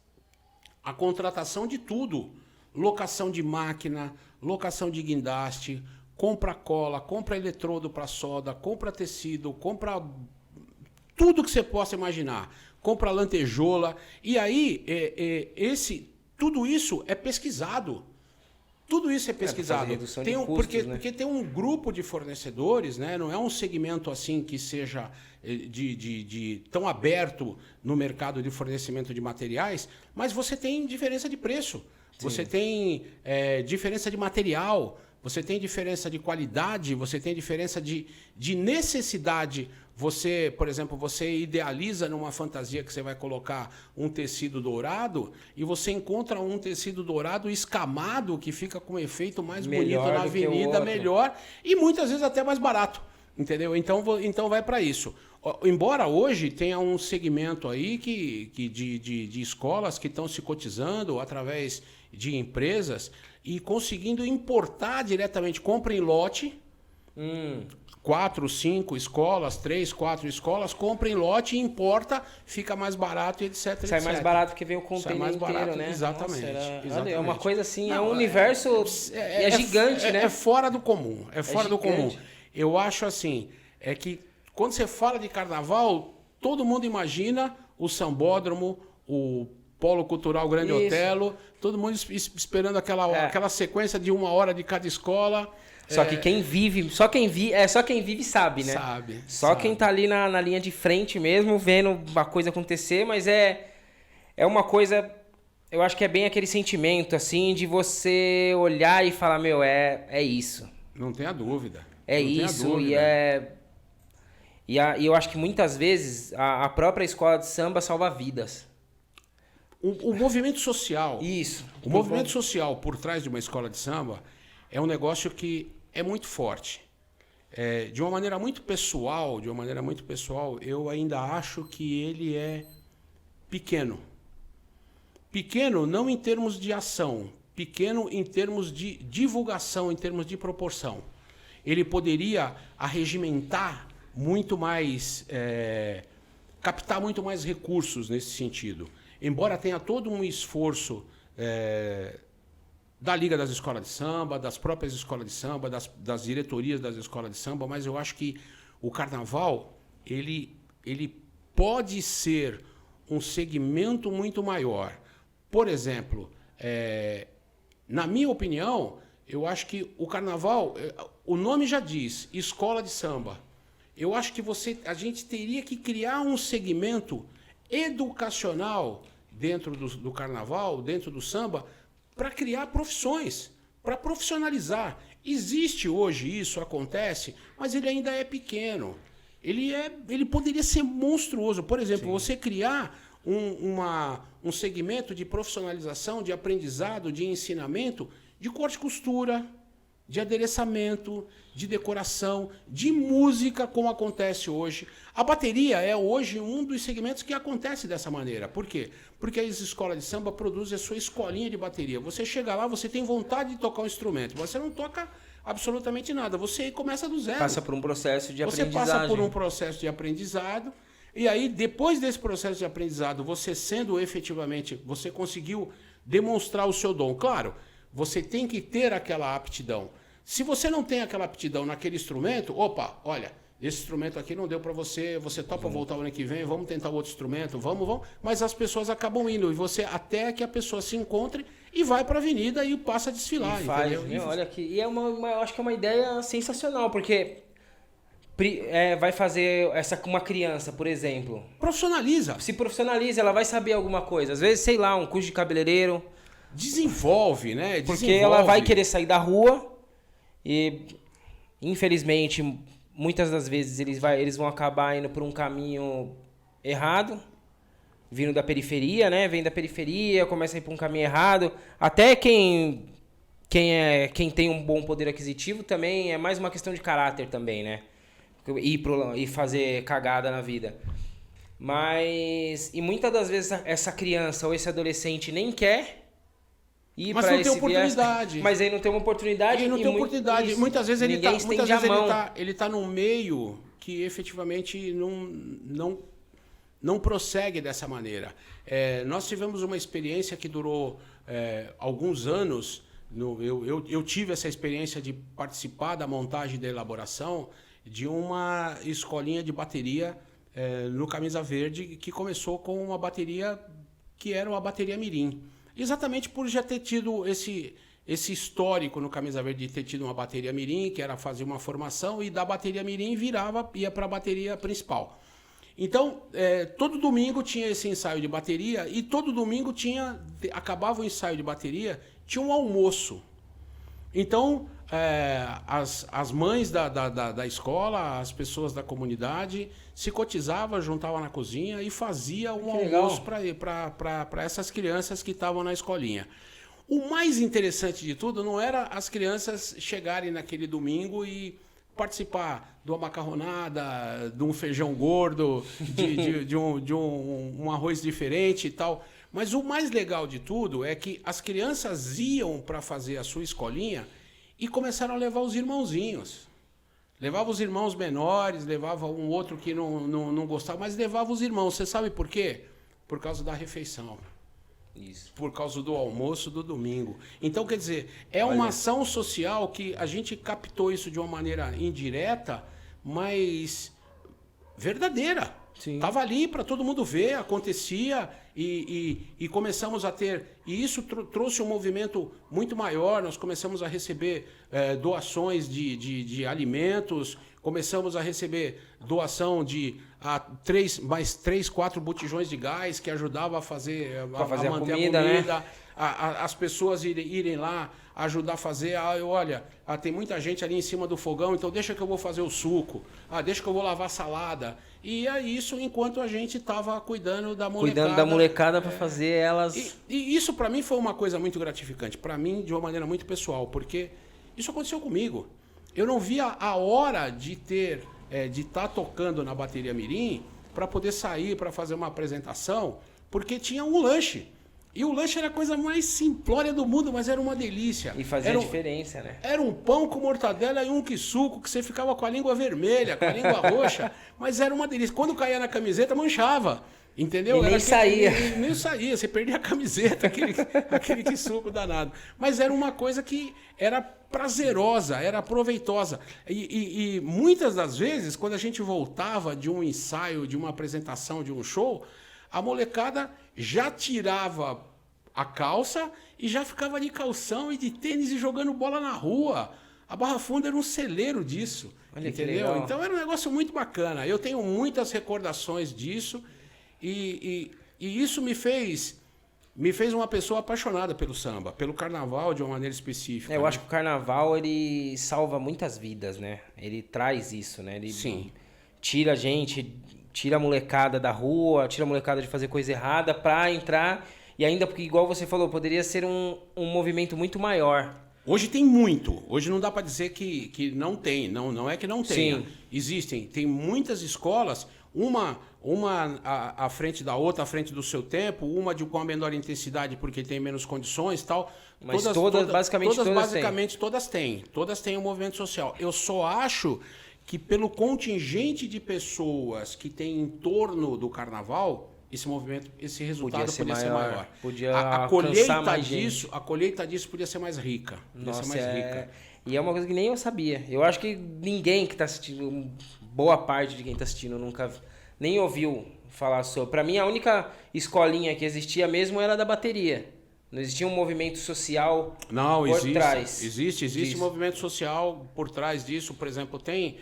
a contratação de tudo. Locação de máquina, locação de guindaste, compra cola, compra eletrodo para solda, compra tecido, compra tudo que você possa imaginar. Compra lantejola. E aí, tudo isso é pesquisado. Tudo isso é pesquisado. Redução de custos, né? Porque tem um grupo de fornecedores, né? Não é um segmento assim que seja tão aberto no mercado de fornecimento de materiais, mas você tem diferença de preço. Sim. Você tem diferença de material, você tem diferença de qualidade, você tem diferença de necessidade. Você, por exemplo, você idealiza numa fantasia que você vai colocar um tecido dourado e você encontra um tecido dourado escamado que fica com um efeito mais bonito na avenida, melhor e muitas vezes até mais barato, entendeu? Então vai para isso. Embora hoje tenha um segmento aí de escolas que estão se cotizando através de empresas e conseguindo importar diretamente, compra em lote, 4, 5 escolas, 3, 4 escolas, compra em lote e importa, fica mais barato, etc. Sai mais barato porque vem o container mais inteiro, barato, né? Exatamente. Nossa, exatamente. É uma coisa assim, Não, é um universo é gigante, né? É fora do comum, é fora do comum. gigante. Eu acho assim, que quando você fala de carnaval, todo mundo imagina o Sambódromo, o Polo Cultural Grande Isso. Otelo, todo mundo esperando aquela sequência de 1 hora de cada escola. Só que só quem vive sabe, né? Sabe. Quem tá ali na linha de frente mesmo, vendo a coisa acontecer, mas é uma coisa, eu acho que é bem aquele sentimento, assim, de você olhar e falar, meu, é isso. Não tenha dúvida. É Não tenha isso, dúvida. e eu acho que muitas vezes a própria escola de samba salva vidas. O movimento social. Isso. O movimento social por trás de uma escola de samba é um negócio que é muito forte. De uma maneira muito pessoal, eu ainda acho que ele é pequeno. Pequeno não em termos de ação, pequeno em termos de divulgação, em termos de proporção. Ele poderia arregimentar muito mais, captar muito mais recursos nesse sentido. Embora tenha todo um esforço da Liga das Escolas de Samba, das próprias escolas de samba, das diretorias das escolas de samba, mas eu acho que o carnaval ele pode ser um segmento muito maior. Por exemplo, na minha opinião, eu acho que o carnaval, o nome já diz, escola de samba. Eu acho que a gente teria que criar um segmento educacional dentro do carnaval, dentro do samba, para criar profissões, para profissionalizar. Existe hoje isso, acontece, mas ele ainda é pequeno. Ele poderia ser monstruoso. Por exemplo, sim, você criar um segmento de profissionalização, de aprendizado, de ensinamento, de corte e costura, de adereçamento, de decoração, de música, como acontece hoje. A bateria é hoje um dos segmentos que acontece dessa maneira. Por quê? Porque as escolas de samba produzem a sua escolinha de bateria. Você chega lá, você tem vontade de tocar um instrumento, você não toca absolutamente nada, você começa do zero. Passa por um processo de aprendizagem. Você passa por um processo de aprendizado, e aí, depois desse processo de aprendizado, você sendo efetivamente, você conseguiu demonstrar o seu dom. Claro, você tem que ter aquela aptidão. Se você não tem aquela aptidão naquele instrumento, opa, olha, esse instrumento aqui não deu para você, você topa voltar o ano que vem, vamos tentar outro instrumento, vamos. Mas as pessoas acabam indo, e você, até que a pessoa se encontre e vai para a avenida e passa a desfilar. E faz, entendeu? Olha aqui, e eu acho que é uma ideia sensacional, porque vai fazer uma criança, por exemplo. Profissionaliza. Se profissionaliza, ela vai saber alguma coisa. Às vezes, sei lá, um curso de cabeleireiro. Desenvolve, né? Porque ela vai querer sair da rua e, infelizmente, muitas das vezes eles vão acabar indo por um caminho errado, vindo da periferia, né? Vem da periferia, começa a ir por um caminho errado. Até quem tem um bom poder aquisitivo também é mais uma questão de caráter também, né? Ir fazer cagada na vida. E muitas das vezes essa criança ou esse adolescente nem quer ir para esse oportunidade. Mas aí não tem uma oportunidade. Ele não tem oportunidade. Muitas vezes ele tá num meio que efetivamente não prossegue dessa maneira. Nós tivemos uma experiência que durou alguns anos. Eu tive essa experiência de participar da montagem e da elaboração de uma escolinha de bateria no Camisa Verde, que começou com uma bateria que era uma bateria mirim. Exatamente por já ter tido esse histórico no Camisa Verde, de ter tido uma bateria mirim, que era fazer uma formação, e da bateria mirim ia para a bateria principal. Então, todo domingo tinha esse ensaio de bateria, e todo domingo acabava o ensaio de bateria, tinha um almoço. Então, as mães da escola, as pessoas da comunidade, se cotizavam, juntavam na cozinha e fazia um almoço para essas crianças que estavam na escolinha. O mais interessante de tudo não era as crianças chegarem naquele domingo e participar de uma macarronada, de um feijão gordo, de um arroz diferente e tal. Mas o mais legal de tudo é que as crianças iam para fazer a sua escolinha e começaram a levar os irmãozinhos. Levava os irmãos menores, levava um outro que não gostava, mas levava os irmãos. Você sabe por quê? Por causa da refeição. Isso. Por causa do almoço do domingo. Então, quer dizer, uma ação social que a gente captou isso de uma maneira indireta, mas verdadeira. Estava ali para todo mundo ver, acontecia e começamos a ter... E isso trouxe um movimento muito maior, nós começamos a receber doações de alimentos, começamos a receber doação de 3, 4 botijões de gás que ajudava a manter a comida, né? As pessoas irem lá ajudar a fazer. Olha, tem muita gente ali em cima do fogão, então deixa que eu vou fazer o suco. Deixa que eu vou lavar a salada. E é isso enquanto a gente estava cuidando da molecada. Cuidando da molecada para fazer elas... E isso para mim foi uma coisa muito gratificante. Para mim, de uma maneira muito pessoal, porque isso aconteceu comigo. Eu não via a hora de estar tocando na bateria mirim para poder sair para fazer uma apresentação, porque tinha um lanche. E o lanche era a coisa mais simplória do mundo, mas era uma delícia. E fazia diferença, né? Era um pão com mortadela e um quissuco, que você ficava com a língua vermelha, com a língua roxa, mas era uma delícia. Quando caía na camiseta, manchava. Entendeu? E nem saía. Nem saía, você perdia a camiseta, aquele quissuco danado. Mas era uma coisa que era prazerosa, era proveitosa. E muitas das vezes, quando a gente voltava de um ensaio, de uma apresentação, de um show, a molecada já tirava a calça e já ficava de calção e de tênis e jogando bola na rua. A Barra Funda era um celeiro disso. Olha, entendeu? Então era um negócio muito bacana. Eu tenho muitas recordações disso e isso me fez me fez uma pessoa apaixonada pelo samba, pelo carnaval de uma maneira específica. Eu acho que o carnaval, ele salva muitas vidas, né? Ele traz isso, né? Ele Sim. tira a gente, tira a molecada da rua, tira a molecada de fazer coisa errada pra entrar. E ainda, porque igual você falou, poderia ser um movimento muito maior. Hoje tem muito. Hoje não dá para dizer que não tem. Não é que não tenha. Sim. Existem. Tem muitas escolas, uma à frente da outra, à frente do seu tempo, uma com a menor intensidade porque tem menos condições e tal. Mas basicamente todas têm. Todas têm um movimento social. Eu só acho que pelo contingente de pessoas que tem em torno do carnaval, esse movimento, esse resultado podia ser maior. Podia A alcançar mais gente. A colheita disso podia ser mais rica. Nossa, ser mais rica. E é uma coisa que nem eu sabia. Eu acho que ninguém que está assistindo, boa parte de quem está assistindo, nunca nem ouviu falar sobre. Para mim, a única escolinha que existia mesmo era da bateria. Não existia um movimento social por trás. Existe movimento social por trás disso. Por exemplo, tem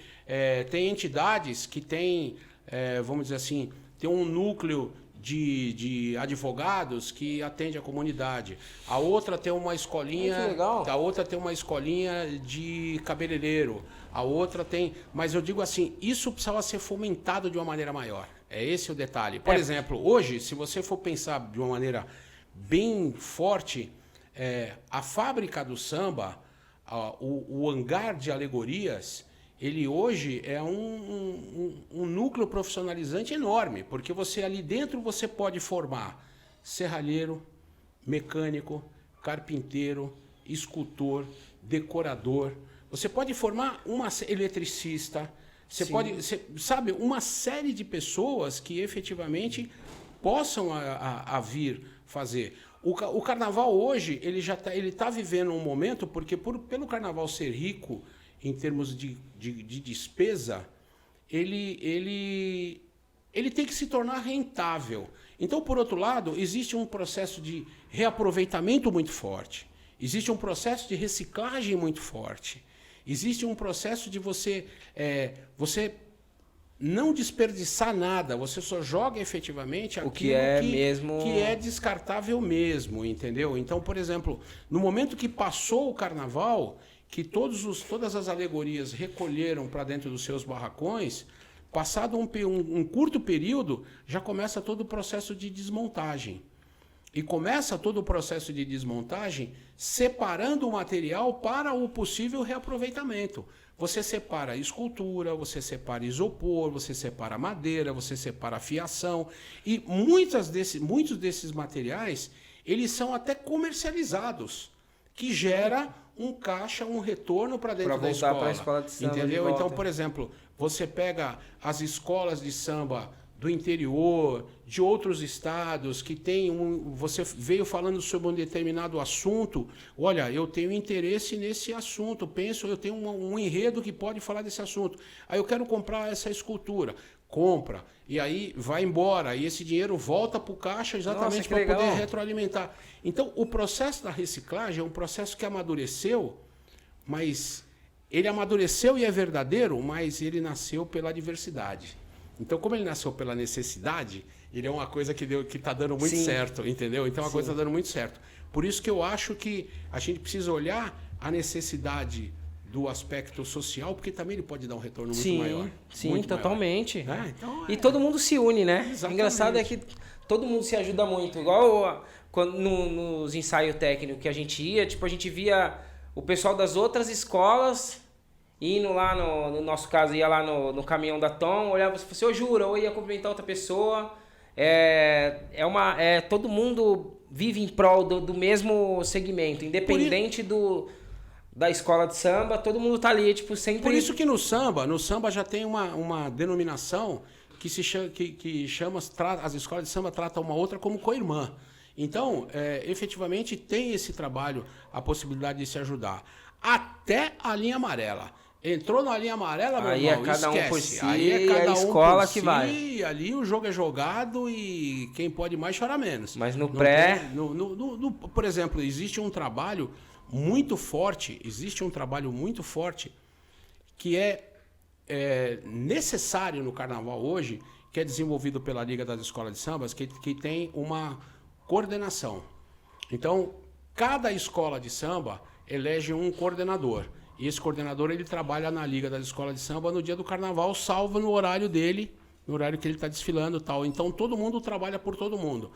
entidades que têm, vamos dizer assim, tem um núcleo de advogados que atende a comunidade. A outra tem uma escolinha, a outra tem uma escolinha de cabeleireiro. A outra tem, mas eu digo assim, isso precisava ser fomentado de uma maneira maior. É esse o detalhe. Por exemplo, hoje, se você for pensar de uma maneira bem forte, a fábrica do samba, o hangar de alegorias, ele hoje é um núcleo profissionalizante enorme, porque você ali dentro você pode formar serralheiro, mecânico, carpinteiro, escultor, decorador. Você pode formar eletricista, você pode, sabe, uma série de pessoas que efetivamente possam a vir fazer. O carnaval hoje ele tá vivendo um momento, porque pelo carnaval ser rico em termos de despesa, ele tem que se tornar rentável. Então, por outro lado, existe um processo de reaproveitamento muito forte. Existe um processo de reciclagem muito forte. Existe um processo de você não desperdiçar nada, você só joga efetivamente aquilo que é descartável mesmo, entendeu? Então, por exemplo, no momento que passou o carnaval, que todas as alegorias recolheram para dentro dos seus barracões, passado um curto período, já começa todo o processo de desmontagem. E começa todo o processo de desmontagem separando o material para o possível reaproveitamento. Você separa escultura, você separa isopor, você separa madeira, você separa fiação. E muitos desses materiais, eles são até comercializados, que gera um caixa, um retorno para dentro da escola. Para a escola de samba. Entendeu? Então, por exemplo, você pega as escolas de samba do interior, de outros estados, que tem você veio falando sobre um determinado assunto, olha, eu tenho interesse nesse assunto, eu tenho um enredo que pode falar desse assunto. Aí eu quero comprar essa escultura. Compra. E aí vai embora. E esse dinheiro volta para o caixa exatamente para poder retroalimentar. Então, o processo da reciclagem é um processo que amadureceu, mas ele amadureceu e é verdadeiro, mas ele nasceu pela adversidade. Então, como ele nasceu pela necessidade, ele é uma coisa que está dando muito certo, entendeu? Então, uma coisa está dando muito certo. Por isso que eu acho que a gente precisa olhar a necessidade do aspecto social, porque também ele pode dar um retorno muito maior. Sim, muito totalmente. Maior. Então, e todo mundo se une, né? Exatamente. O engraçado é que todo mundo se ajuda muito. Igual quando nos ensaios técnicos que a gente ia, tipo, a gente via o pessoal das outras escolas indo lá, no nosso caso, ia lá no caminhão da Tom, olhava e falava assim, ô Jura, ou ia cumprimentar outra pessoa. Todo mundo vive em prol do mesmo segmento, independente da escola de samba, todo mundo tá ali, tipo, sempre... Por isso que no samba já tem uma denominação que chama as escolas de samba tratam uma outra como co-irmã. Então, efetivamente, tem esse trabalho, a possibilidade de se ajudar. Até a linha amarela. Entrou na linha amarela, meu irmão, cada esquece. Um por si, aí é cada a escola que vai. E ali o jogo é jogado e quem pode mais chora menos. Mas no por exemplo, existe um trabalho muito forte, que é necessário no carnaval hoje, que é desenvolvido pela Liga das Escolas de Sambas, que tem coordenação. Então, cada escola de samba elege um coordenador. E esse coordenador ele trabalha na Liga das Escolas de Samba no dia do carnaval, salvo no horário dele, no horário que ele está desfilando e tal. Então, todo mundo trabalha por todo mundo.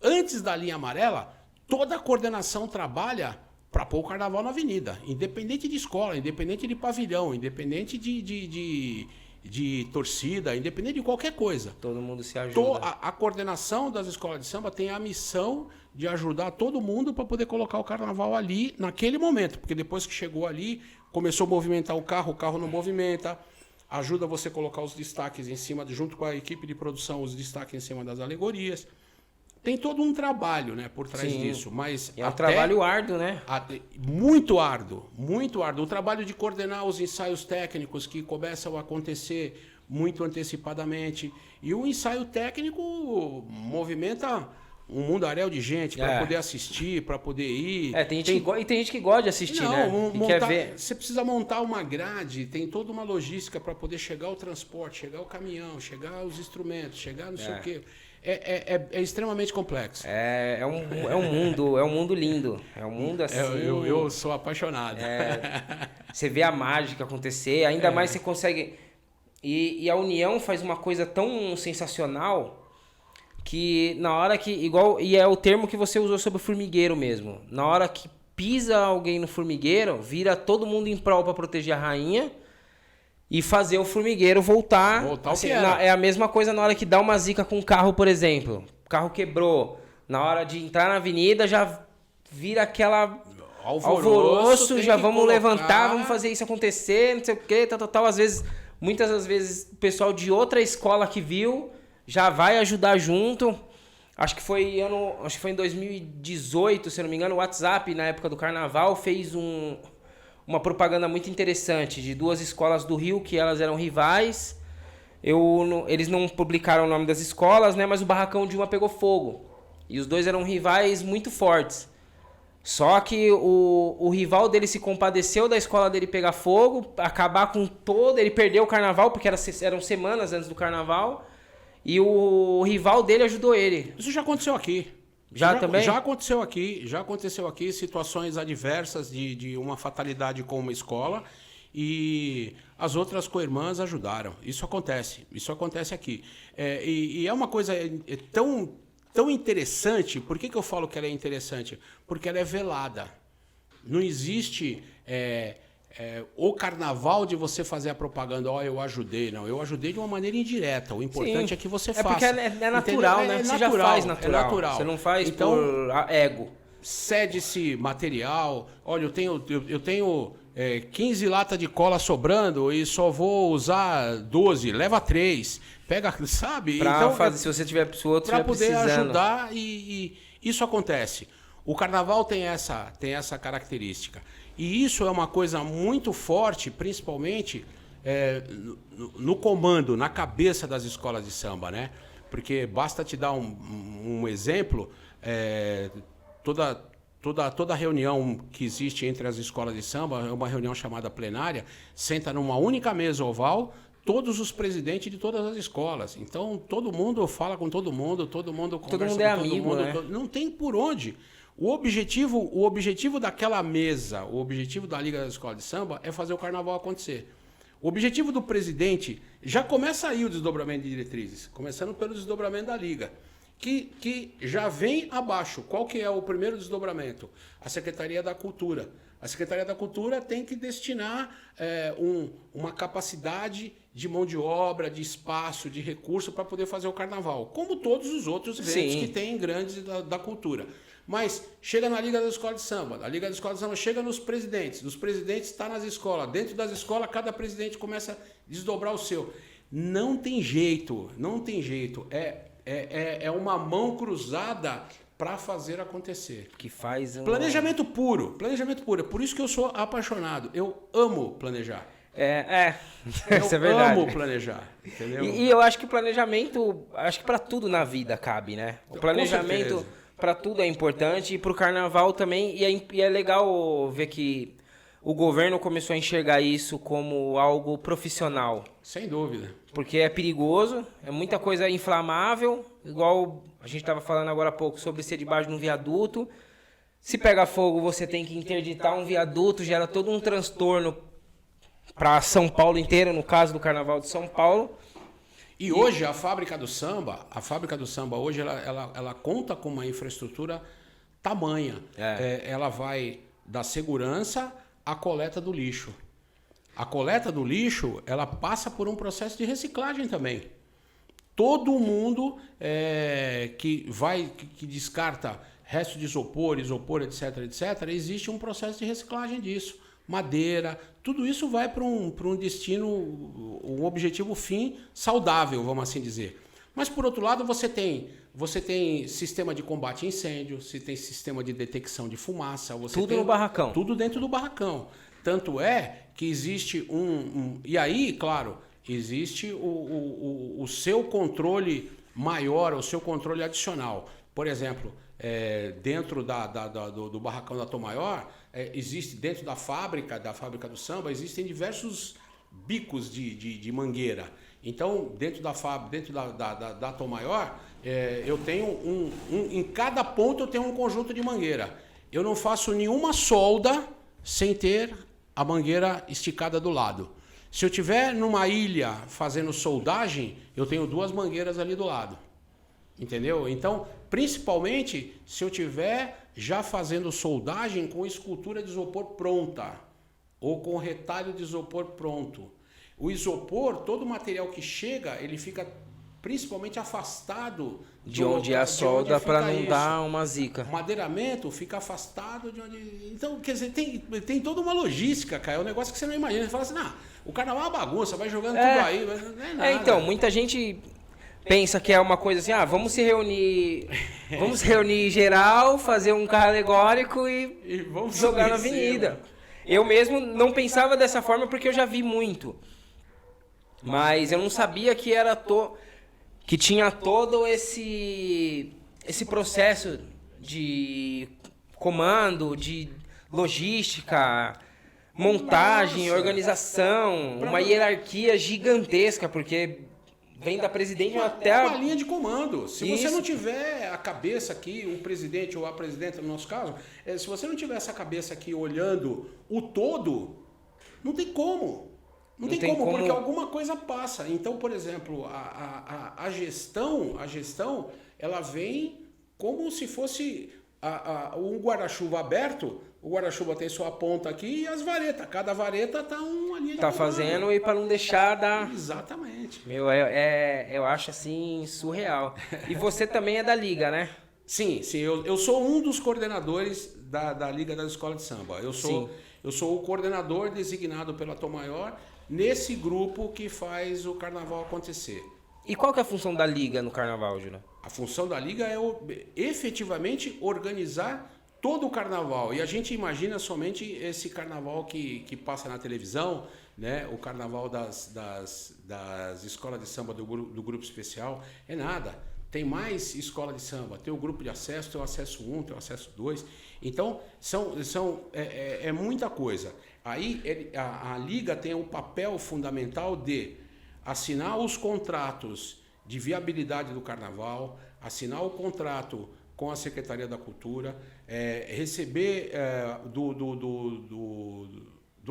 Antes da linha amarela, toda a coordenação trabalha para pôr o carnaval na avenida. Independente de escola, independente de pavilhão, independente de torcida, independente de qualquer coisa. Todo mundo se ajuda. A coordenação das escolas de samba tem a missão de ajudar todo mundo para poder colocar o carnaval ali naquele momento. Porque depois que chegou ali, começou a movimentar o carro não movimenta. Ajuda você a colocar os destaques em cima, junto com a equipe de produção, os destaques em cima das alegorias. Tem todo um trabalho, né, por trás disso. Mas é um trabalho árduo, né? Muito árduo, muito árduo. O trabalho de coordenar os ensaios técnicos que começam a acontecer muito antecipadamente. E o ensaio técnico movimenta um mundaréu de gente para poder assistir, para poder ir. Tem gente que gosta de assistir, né? Quer ver. Você precisa montar uma grade, tem toda uma logística para poder chegar o transporte, chegar o caminhão, chegar os instrumentos, chegar não sei o quê. É extremamente complexo. É um mundo lindo. É um mundo assim. Eu sou apaixonado. Você vê a mágica acontecer, ainda mais você consegue. E a união faz uma coisa tão sensacional que na hora que. E é o termo que você usou sobre o formigueiro mesmo. Na hora que pisa alguém no formigueiro, vira todo mundo em prol para proteger a rainha. E fazer o formigueiro voltar assim, é a mesma coisa na hora que dá uma zica com o carro, por exemplo. O carro quebrou. Na hora de entrar na avenida, já vira aquela alvoroço, já vamos levantar, vamos fazer isso acontecer, não sei o quê, tal. Às vezes, muitas das vezes, o pessoal de outra escola que viu já vai ajudar junto. Acho que foi em 2018, se eu não me engano, o WhatsApp, na época do carnaval, fez uma propaganda muito interessante de duas escolas do Rio, que elas eram rivais. Eles não publicaram o nome das escolas, né? Mas o barracão de uma pegou fogo. E os dois eram rivais muito fortes. Só que o rival dele se compadeceu da escola dele pegar fogo, acabar com todo... Ele perdeu o carnaval, porque eram semanas antes do carnaval. E o rival dele ajudou ele. Isso já aconteceu aqui. Também? Já aconteceu aqui situações adversas de uma fatalidade com uma escola e as outras co-irmãs ajudaram. Isso acontece aqui. E é uma coisa tão interessante. Por que eu falo que ela é interessante? Porque ela é velada. Não existe o carnaval de você fazer a propaganda, eu ajudei. Não, eu ajudei de uma maneira indireta. O importante é que você faça. Porque é natural, né? Você já faz natural. É natural. Você não faz por ego. Cede-se material. Olha, eu tenho 15 latas de cola sobrando e só vou usar 12. Leva 3. Pega, sabe? Então, se você tiver outro, para poder ajudar e isso acontece. O carnaval tem essa característica. E isso é uma coisa muito forte, principalmente no comando, na cabeça das escolas de samba, né? Porque basta te dar um exemplo, toda reunião que existe entre as escolas de samba, é uma reunião chamada plenária, senta numa única mesa oval, todos os presidentes de todas as escolas. Então, todo mundo fala com todo mundo conversa com todo mundo. Amigo, né? Não tem por onde. O objetivo daquela mesa, o objetivo da Liga da Escola de Samba é fazer o carnaval acontecer. O objetivo do presidente já começa aí o desdobramento de diretrizes, começando pelo desdobramento da Liga, que já vem abaixo. Qual que é o primeiro desdobramento? A Secretaria da Cultura. A Secretaria da Cultura tem que destinar uma capacidade de mão de obra, de espaço, de recurso para poder fazer o carnaval, como todos os outros eventos que tem grandes da cultura. Mas chega na Liga da Escola de Samba, a Liga da Escola de Samba chega nos presidentes, dos presidentes está nas escolas, dentro das escolas cada presidente começa a desdobrar o seu. Não tem jeito, é uma mão cruzada para fazer acontecer. Que faz planejamento puro. É por isso que eu sou apaixonado. Eu amo planejar. Isso é verdade. Eu amo planejar, entendeu? E eu acho que planejamento, acho que para tudo na vida cabe, né? O planejamento para tudo é importante e para o carnaval também. E é legal ver que o governo começou a enxergar isso como algo profissional. Sem dúvida. Porque é perigoso, é muita coisa inflamável igual a gente estava falando agora há pouco sobre ser debaixo de um viaduto. Se pega fogo, você tem que interditar um viaduto, gera todo um transtorno para São Paulo inteira, no caso do Carnaval de São Paulo. E hoje a fábrica do samba hoje ela conta com uma infraestrutura tamanha. Ela vai da segurança à coleta do lixo. A coleta do lixo, ela passa por um processo de reciclagem também. Todo mundo que descarta resto de isopor, etc., existe um processo de reciclagem disso. Madeira, tudo isso vai para um destino, um objetivo fim saudável, vamos assim dizer. Mas, por outro lado, você tem sistema de combate a incêndio, você tem sistema de detecção de fumaça. Tudo no barracão. Tudo dentro do barracão. Tanto é que existe e aí, claro, existe o seu controle maior, o seu controle adicional. Por exemplo, dentro do barracão da Tom Maior, existe dentro da fábrica do samba, existem diversos bicos de mangueira. Então, dentro da Tom Maior, eu tenho em cada ponto eu tenho um conjunto de mangueira. Eu não faço nenhuma solda sem ter a mangueira esticada do lado. Se eu tiver numa ilha fazendo soldagem, eu tenho 2 mangueiras ali do lado. Entendeu? Então, principalmente se eu tiver já fazendo soldagem com escultura de isopor pronta ou com retalho de isopor pronto. O isopor, todo o material que chega, ele fica principalmente afastado de onde é a solda para não dar uma zica. O madeiramento fica afastado de onde... Então, quer dizer, tem toda uma logística, cara. É um negócio que você não imagina. Você fala assim, o carnaval é uma bagunça, vai jogando tudo aí. Não é nada. Então, muita gente pensa que é uma coisa assim, vamos se reunir geral, fazer um carro alegórico e vamos jogar na avenida. Eu mesmo não pensava dessa forma porque eu já vi muito. Mas eu não sabia que era que tinha todo esse processo de comando, de logística, montagem, organização, uma hierarquia gigantesca, porque vem da presidente até uma linha de comando. Se você não tiver a cabeça aqui, o presidente ou a presidenta, no nosso caso, se você não tiver essa cabeça aqui olhando o todo, não tem como. Não tem como, porque alguma coisa passa. Então, por exemplo, a gestão, ela vem como se fosse um guarda-chuva aberto. O guarda-chuva tem sua ponta aqui e as varetas. Cada vareta tá uma linha de comando. Fazendo e para não deixar dar... Exatamente. Eu acho assim surreal. E você também é da Liga, né? Sim. Eu sou um dos coordenadores da Liga das Escolas de Samba. Eu sou o coordenador designado pela Tom Maior nesse grupo que faz o carnaval acontecer. E qual que é a função da Liga no carnaval, Júlio? A função da Liga é efetivamente organizar todo o carnaval. E a gente imagina somente esse carnaval que passa na televisão, né? O carnaval das escolas de samba do grupo especial. É nada. Tem mais escola de samba. Tem o grupo de acesso, tem o acesso 1, tem o acesso 2. Então, é muita coisa. Aí a Liga tem um papel fundamental de assinar os contratos de viabilidade do carnaval, assinar o contrato com a Secretaria da Cultura, receber do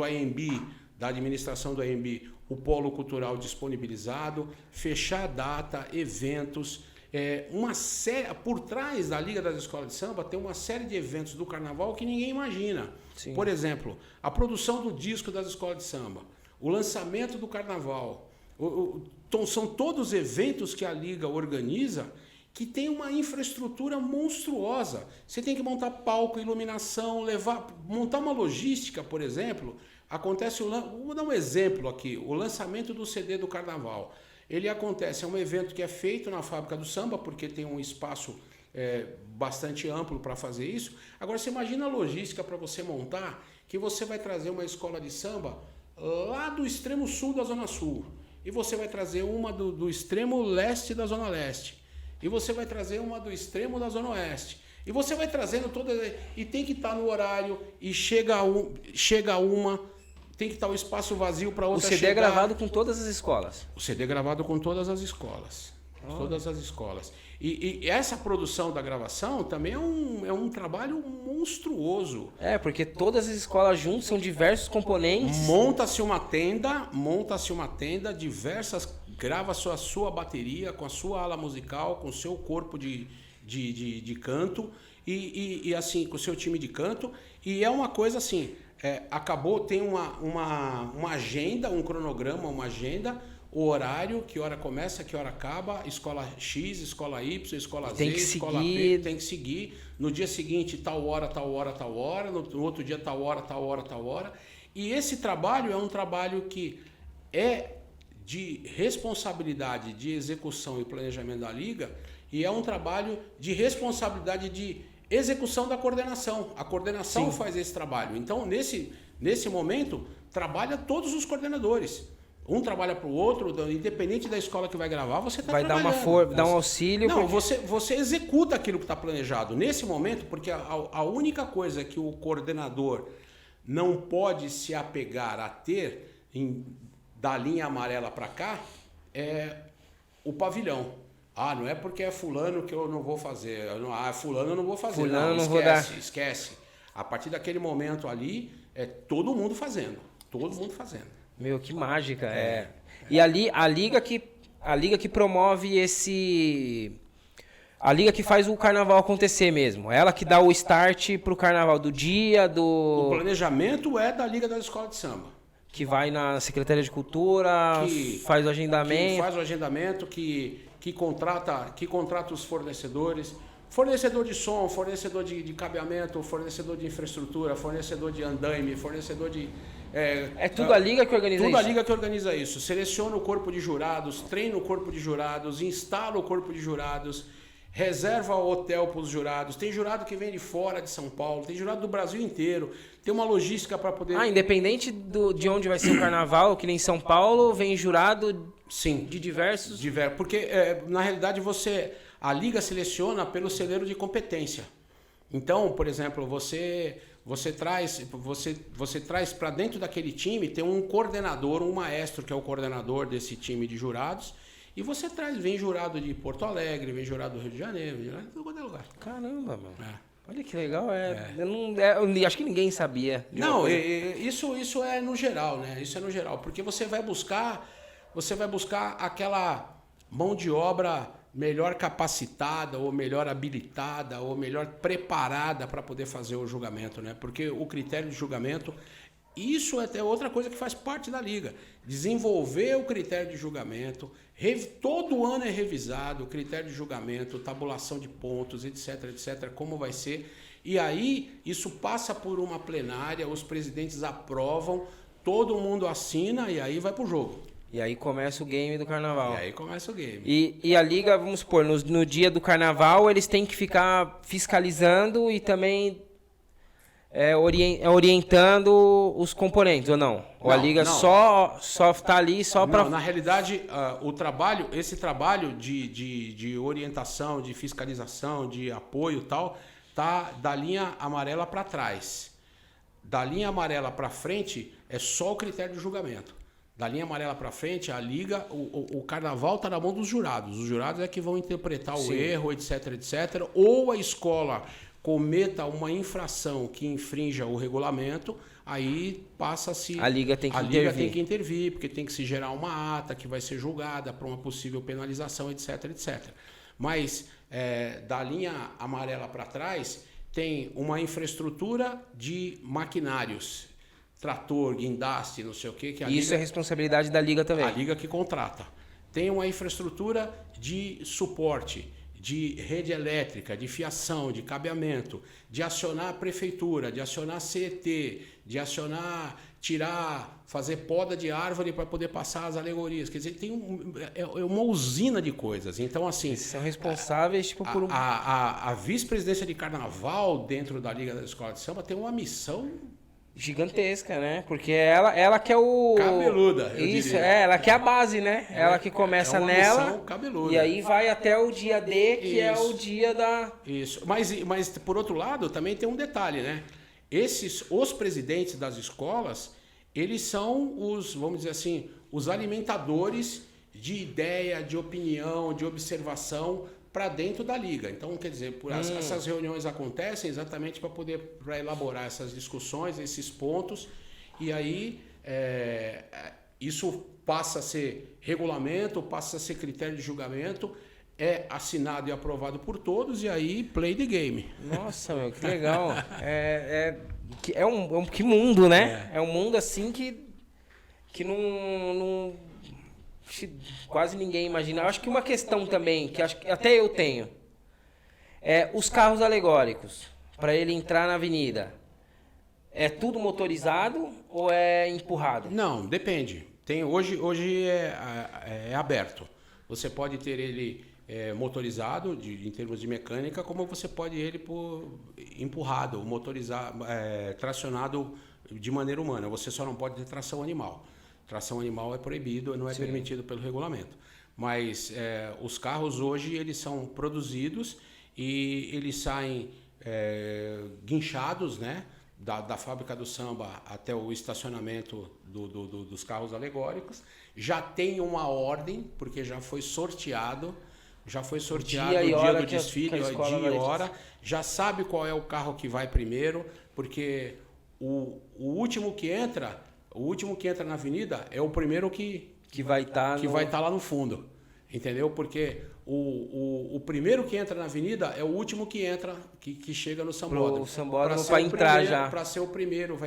AMB, da administração do AMB, o polo cultural disponibilizado, fechar a data, eventos, por trás da Liga das Escolas de Samba tem uma série de eventos do carnaval que ninguém imagina. Sim. Por exemplo, a produção do disco das escolas de samba, o lançamento do carnaval. São todos eventos que a Liga organiza que tem uma infraestrutura monstruosa. Você tem que montar palco, iluminação, montar uma logística, por exemplo. Vou dar um exemplo aqui, o lançamento do CD do carnaval. Ele acontece, é um evento que é feito na Fábrica do Samba, porque tem um espaço bastante amplo para fazer isso. Agora, você imagina a logística para você montar, que você vai trazer uma escola de samba lá do extremo sul da Zona Sul, e você vai trazer uma do extremo leste da Zona Leste, e você vai trazer uma do extremo da Zona Oeste, e você vai trazendo todas, e tem que estar no horário, e chega uma... Tem que estar o espaço vazio para outra chegar. O CD é gravado com todas as escolas? O CD é gravado com todas as escolas. Todas as escolas. E essa produção da gravação também é um trabalho monstruoso. Porque todas as escolas juntas são diversos componentes. Monta-se uma tenda, diversas, grava a sua bateria, com a sua ala musical, com o seu corpo de canto, e assim, com o seu time de canto. E é uma coisa assim, tem uma agenda, um cronograma, uma agenda, o horário, que hora começa, que hora acaba, escola X, escola Y, escola Z, escola B, tem que seguir. No dia seguinte, tal hora, no outro dia, tal hora. E esse trabalho é um trabalho que é de responsabilidade de execução e planejamento da Liga, e é um trabalho de responsabilidade de execução da coordenação. A coordenação faz esse trabalho. Então, nesse momento, trabalha todos os coordenadores. Um trabalha para o outro, independente da escola que vai gravar, você está trabalhando. Vai dar um auxílio. Não, você executa aquilo que está planejado. Nesse momento, porque a única coisa que o coordenador não pode se apegar a ter da linha amarela para cá é o pavilhão. Não é porque é fulano que eu não vou fazer. Fulano eu não vou fazer. Fulano não, vou dar. Esquece. A partir daquele momento ali, é todo mundo fazendo. Todo mundo fazendo. Meu, que mágica. E ali, a liga que promove a liga que faz o carnaval acontecer mesmo. Ela que dá o start pro carnaval do dia, O planejamento é da Liga das Escolas de Samba. Que vai na Secretaria de Cultura, faz o agendamento. Que faz o agendamento, que contrata os fornecedores. Fornecedor de som, fornecedor de cabeamento, fornecedor de infraestrutura, fornecedor de andaime, fornecedor de... tudo a Liga que organiza isso? Tudo a Liga que organiza isso. Seleciona o corpo de jurados, treina o corpo de jurados, instala o corpo de jurados, reserva o hotel para os jurados. Tem jurado que vem de fora de São Paulo, tem jurado do Brasil inteiro. Tem uma logística para poder... Independente de onde vai ser o carnaval, que nem São Paulo, vem jurado de diversos... Porque, na realidade, a Liga seleciona pelo celeiro de competência. Então, por exemplo, você traz para dentro daquele time, tem um coordenador, um maestro que é o coordenador desse time de jurados, e você vem jurado de Porto Alegre, vem jurado do Rio de Janeiro, vem jurado de todo lugar. Caramba, mano. Olha que legal, eu acho que ninguém sabia. Não, isso é no geral, né? Isso é no geral, porque você vai buscar aquela mão de obra melhor capacitada, ou melhor habilitada, ou melhor preparada para poder fazer o julgamento, né? Porque o critério de julgamento, isso é até outra coisa que faz parte da Liga. Desenvolver o critério de julgamento, todo ano é revisado o critério de julgamento, tabulação de pontos, etc, como vai ser. E aí, isso passa por uma plenária, os presidentes aprovam, todo mundo assina e aí vai pro jogo. E aí começa o game do carnaval. E a Liga, vamos supor, no dia do carnaval, eles têm que ficar fiscalizando e também orientando os componentes, ou não? Ou a Liga só tá ali só para... Não, na realidade, esse trabalho de orientação, de fiscalização, de apoio e tal, tá da linha amarela para trás. Da linha amarela para frente é só o critério de julgamento. Da linha amarela para frente, a Liga, o carnaval está na mão dos jurados. Os jurados é que vão interpretar o erro, etc. Ou a escola cometa uma infração que infrinja o regulamento, aí passa-se... A Liga tem que intervir, porque tem que se gerar uma ata que vai ser julgada para uma possível penalização, etc. Mas da linha amarela para trás, tem uma infraestrutura de maquinários, trator, guindaste, não sei o quê. Isso é responsabilidade da Liga também. A Liga que contrata. Tem uma infraestrutura de suporte, de rede elétrica, de fiação, de cabeamento, de acionar a prefeitura, de acionar a CET, de acionar, fazer poda de árvore para poder passar as alegorias. Quer dizer, tem uma usina de coisas. Então, assim... Eles são responsáveis por a vice-presidência de carnaval dentro da Liga da Escola de Samba tem uma missão... gigantesca, né? Porque ela que é o... Cabeluda, eu Isso, diria. Ela que é a base, né? Ela que começa nela. Missão cabeluda. E aí vai até o dia D, que é o dia da... Isso. Mas, por outro lado, também tem um detalhe, né? Os presidentes das escolas, eles são vamos dizer assim, os alimentadores de ideia, de opinião, de observação para dentro da liga. Então, quer dizer, essas reuniões acontecem exatamente para elaborar essas discussões, esses pontos, e aí isso passa a ser regulamento, passa a ser critério de julgamento, é assinado e aprovado por todos, e aí play the game. Nossa, meu, que legal. Que mundo, né? É um mundo assim que não quase ninguém imagina. Eu acho que uma questão também, que acho que até eu tenho, é os carros alegóricos, para ele entrar na avenida. É tudo motorizado ou é empurrado? Não, depende. Hoje é aberto. Você pode ter ele motorizado, em termos de mecânica, como você pode ele empurrado, motorizado, tracionado de maneira humana. Você só não pode ter tração animal. Tração animal é proibido, não é permitido pelo regulamento. Mas os carros hoje eles são produzidos e eles saem guinchados, né? Da fábrica do samba até o estacionamento dos carros alegóricos. Já tem uma ordem, porque já foi sorteado o dia do desfile, dia e hora. Já sabe qual é o carro que vai primeiro, porque o último que entra na avenida é o primeiro que vai estar lá no fundo. Entendeu? Porque o primeiro que entra na avenida é o último que entra, que chega no sambódromo. O sambódromo vai entrar já. Para ser o primeiro,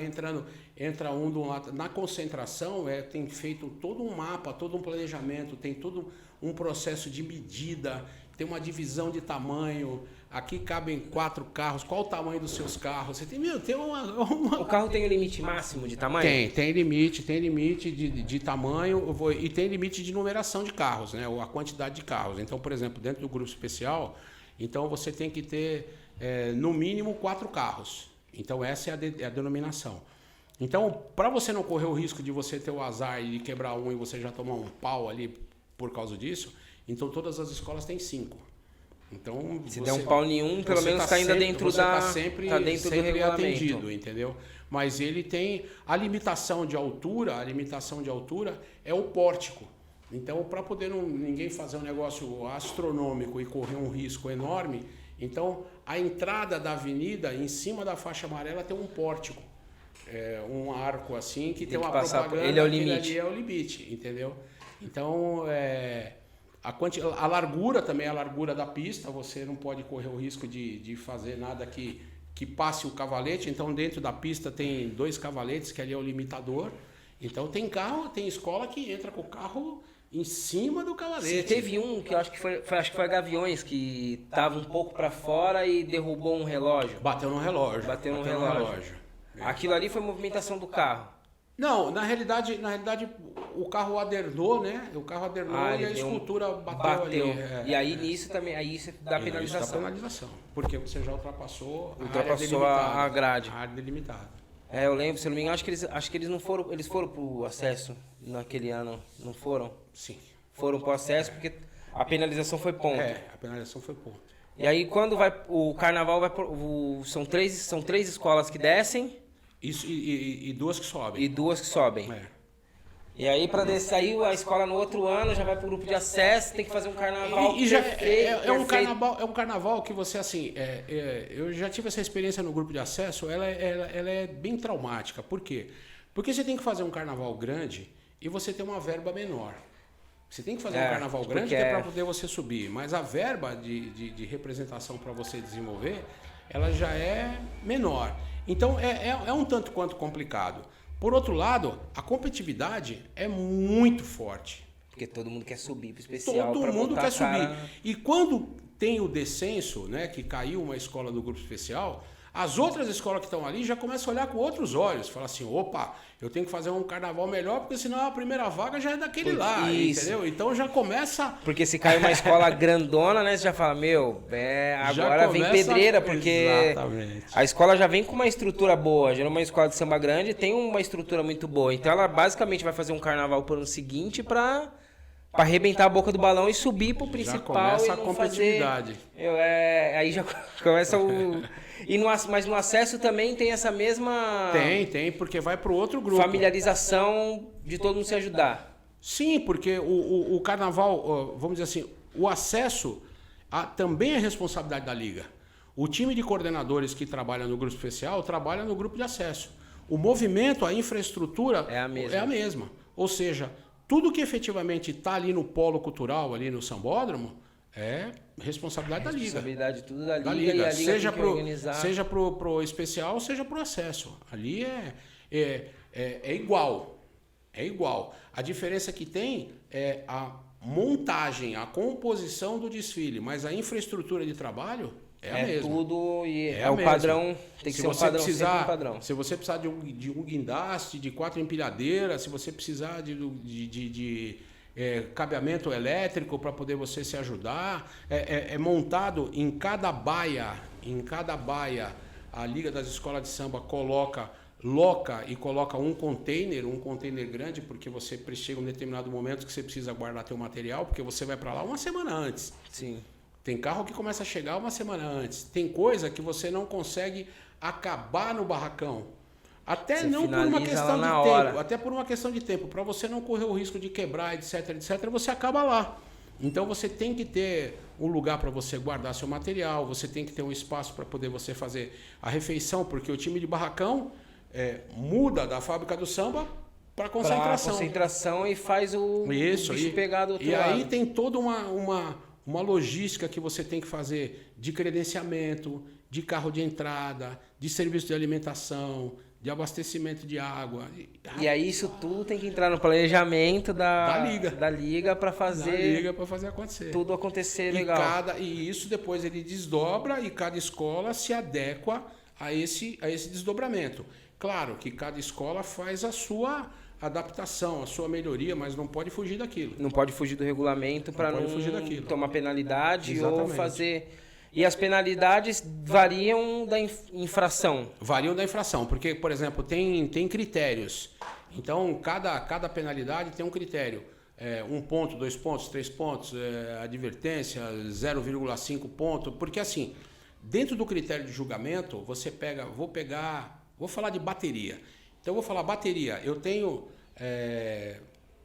entra um de um lado. Na concentração, tem feito todo um mapa, todo um planejamento, tem todo um processo de medida, tem uma divisão de tamanho. Aqui cabem 4 carros. Qual o tamanho dos seus carros? Você tem uma... O carro tem um limite máximo de tamanho? Tem limite de tamanho e tem limite de numeração de carros, né? A quantidade de carros. Então, por exemplo, dentro do grupo especial, então você tem que ter no mínimo 4 carros. Então, essa é a denominação. Então, para você não correr o risco de você ter o azar e quebrar um e você já tomar um pau ali por causa disso, então todas as escolas têm 5. Então, se der um pau nenhum, pelo menos está ainda dentro tá sempre do regulamento. Atendido, entendeu? Mas ele tem a limitação de altura é o pórtico. Então, para poder ninguém fazer um negócio astronômico e correr um risco enorme, então a entrada da avenida, em cima da faixa amarela, tem um pórtico. Um arco assim que tem uma propaganda. Ele é o limite. Ali é o limite, entendeu? Então, a largura também é a largura da pista. Você não pode correr o risco de fazer nada que passe o cavalete. Então, dentro da pista tem 2 cavaletes, que ali é o limitador. Então, tem escola que entra com o carro em cima do cavalete. Teve um que eu acho que foi a Gaviões, que estava um pouco para fora e derrubou um relógio. Bateu no relógio. Aquilo ali foi movimentação do carro. Não, na realidade o carro adernou, né? O carro adernou e a escultura bateu ali. E aí nisso também, aí você dá penalização. Isso dá penalização, porque você já ultrapassou a grade. A área delimitada. Eu lembro, se eu não me engano, acho que eles não foram, eles foram pro acesso naquele ano, não foram? Sim. Foram pro acesso porque a penalização foi ponto. A penalização foi ponto. E aí quando o carnaval são três escolas que descem. Isso, e 2 que sobem. E 2 que sobem. E aí, para descer aí, a escola no outro ano já vai pro grupo de acesso, tem que fazer um carnaval perfeito. É um carnaval que você, assim, eu já tive essa experiência no grupo de acesso, ela é bem traumática. Por quê? Porque você tem que fazer um carnaval grande e você tem uma verba menor. Você tem que fazer um carnaval grande que é para poder você subir, mas a verba de representação para você desenvolver, ela já é menor. Então, é um tanto quanto complicado. Por outro lado, a competitividade é muito forte. Porque todo mundo quer subir para o especial. Todo mundo quer subir. E quando tem o descenso, né, que caiu uma escola do grupo especial, as outras escolas que estão ali já começam a olhar com outros olhos. Fala assim, opa, eu tenho que fazer um carnaval melhor, porque senão a primeira vaga já é daquele lá, entendeu? Então já começa... Porque se cai uma escola grandona, né, você já fala, agora vem pedreira, porque exatamente. A escola já vem com uma estrutura boa. Geralmente uma escola de samba grande tem uma estrutura muito boa. Então ela basicamente vai fazer um carnaval pro ano seguinte para arrebentar a boca do balão e subir pro principal. Já começa a competitividade. Aí já começa o... Mas no acesso também tem essa mesma... Tem, porque vai para o outro grupo. Familiarização de todo mundo se ajudar. Sim, porque o carnaval, vamos dizer assim, o acesso também é responsabilidade da liga. O time de coordenadores que trabalha no grupo especial trabalha no grupo de acesso. O movimento, a infraestrutura é a mesma. Ou seja, tudo que efetivamente está ali no polo cultural, ali no sambódromo, é responsabilidade da liga. Responsabilidade tudo da liga. E a liga seja tem que organizar. Seja pro especial, seja pro acesso. Ali é igual. É igual. A diferença que tem é a montagem, a composição do desfile, mas a infraestrutura de trabalho é a mesma. Tudo e é o mesma. padrão, tem que ser um padrão, sempre um padrão. Se você precisar de um guindaste, de 4 empilhadeiras, se você precisar de cabeamento elétrico para poder você se ajudar, é montado em cada baia, a Liga das Escolas de Samba loca e coloca um container grande, porque você chega um determinado momento que você precisa guardar teu material, porque você vai para lá uma semana antes. Sim. Tem carro que começa a chegar uma semana antes. Tem coisa que você não consegue acabar no barracão. Até você não por uma questão de tempo. hora. Até por uma questão de tempo. Para você não correr o risco de quebrar, etc, você acaba lá. Então você tem que ter um lugar para você guardar seu material, você tem que ter um espaço para poder você fazer a refeição, porque o time de barracão muda da fábrica do samba para concentração. Concentração e faz o bicho pegar do outro lado. E aí tem toda uma logística que você tem que fazer de credenciamento, de carro de entrada, de serviço de alimentação, de abastecimento de água. E aí isso tudo tem que entrar no planejamento da liga para fazer acontecer. Tudo acontecer legal. E isso depois ele desdobra e cada escola se adequa a esse desdobramento. Claro que cada escola faz a sua adaptação, a sua melhoria, mas não pode fugir daquilo. Não pode fugir do regulamento para não tomar penalidade. Exatamente. Ou fazer... E as penalidades variam da infração? Variam da infração, porque, por exemplo, tem critérios. Então, cada penalidade tem um critério. 1 ponto, 2 pontos, 3 pontos, advertência, 0,5 ponto. Porque, assim, dentro do critério de julgamento, você pega... Vou falar de bateria. Então, eu vou falar bateria. Eu tenho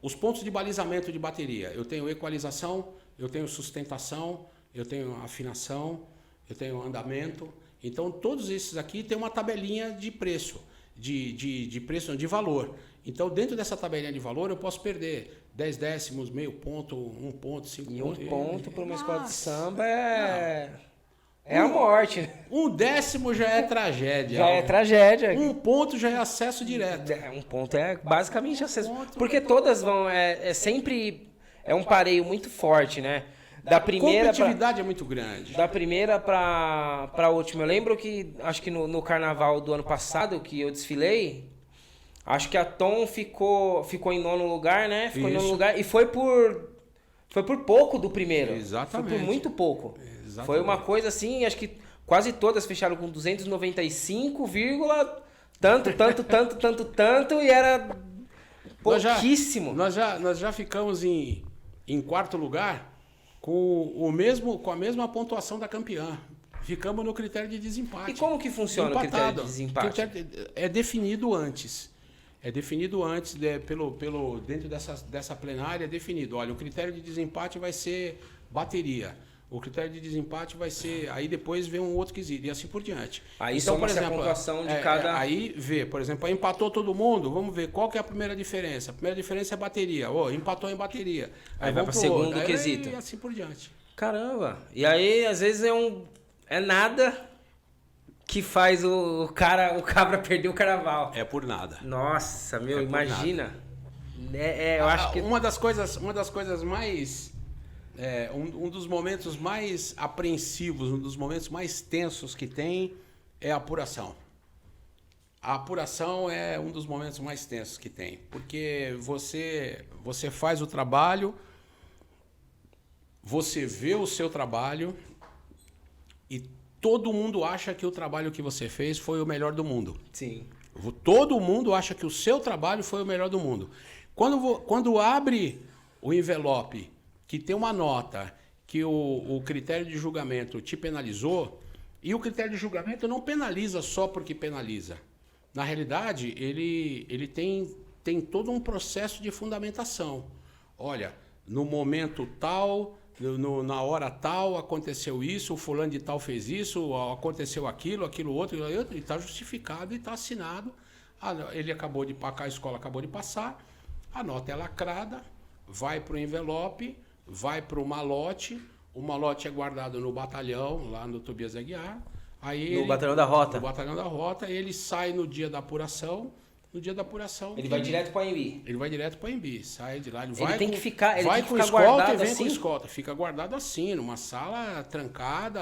os pontos de balizamento de bateria. Eu tenho equalização, eu tenho sustentação, eu tenho afinação, eu tenho andamento. Então, todos esses aqui tem uma tabelinha de preço, de valor. Então, dentro dessa tabelinha de valor, eu posso perder 10 décimos, meio ponto, 1 ponto, 5 pontos. E 1 ponto para uma escola de samba é a morte. 1 décimo já é tragédia. Já é tragédia. 1 ponto já é acesso direto. 1 ponto é basicamente acesso. Porque todas vão... sempre... É um pareio muito forte, né? A competitividade é muito grande. Da primeira para a última. Eu lembro que, acho que no carnaval do ano passado, que eu desfilei, acho que a Tom ficou em 9º lugar, né? Ficou em 9º lugar e foi por pouco do primeiro. Exatamente. Foi por muito pouco. Exatamente. Foi uma coisa assim, acho que quase todas fecharam com 295, tanto, e era pouquíssimo. Nós já ficamos em 4º lugar com a mesma pontuação da campeã. Ficamos no critério de desempate. E como que funciona o critério de desempate? É definido antes. Dentro dessa plenária é definido. Olha, o critério de desempate vai ser bateria. O critério de desempate vai ser... Aí depois vem um outro quesito e assim por diante. Aí então, por exemplo, a pontuação de cada... Aí vê, por exemplo, empatou todo mundo, vamos ver qual que é a primeira diferença. A primeira diferença é bateria. Empatou em bateria. Aí vai para o segundo quesito. E assim por diante. Caramba! E aí, às vezes, é nada que faz o cabra perder o carnaval. É por nada. Nossa, imagina. Eu acho que... Uma das coisas mais... um dos momentos mais apreensivos, um dos momentos mais tensos que tem é a apuração. A apuração é um dos momentos mais tensos que tem, porque você faz o trabalho, você vê o seu trabalho e todo mundo acha que o trabalho que você fez foi o melhor do mundo. Sim. Todo mundo acha que o seu trabalho foi o melhor do mundo. Quando abre o envelope que tem uma nota que o critério de julgamento te penalizou, e o critério de julgamento não penaliza só porque penaliza. Na realidade, ele tem todo um processo de fundamentação. olha, no momento tal, na hora tal, aconteceu isso, o fulano de tal fez isso, aconteceu aquilo, aquilo outro, e está justificado e está assinado. Ele acabou de pagar, a escola acabou de passar, a nota é lacrada, vai para o envelope, vai para o malote, o malote é guardado no batalhão, lá no Tobias Aguiar. Aí No batalhão da Rota. No batalhão da Rota, ele sai no dia da apuração. No dia da apuração... Ele vai direto para o AMB. Ele vai direto para o AMB, sai de lá. Ele tem que ficar escolta guardado e vem assim? com escolta. Fica guardado assim, numa sala trancada.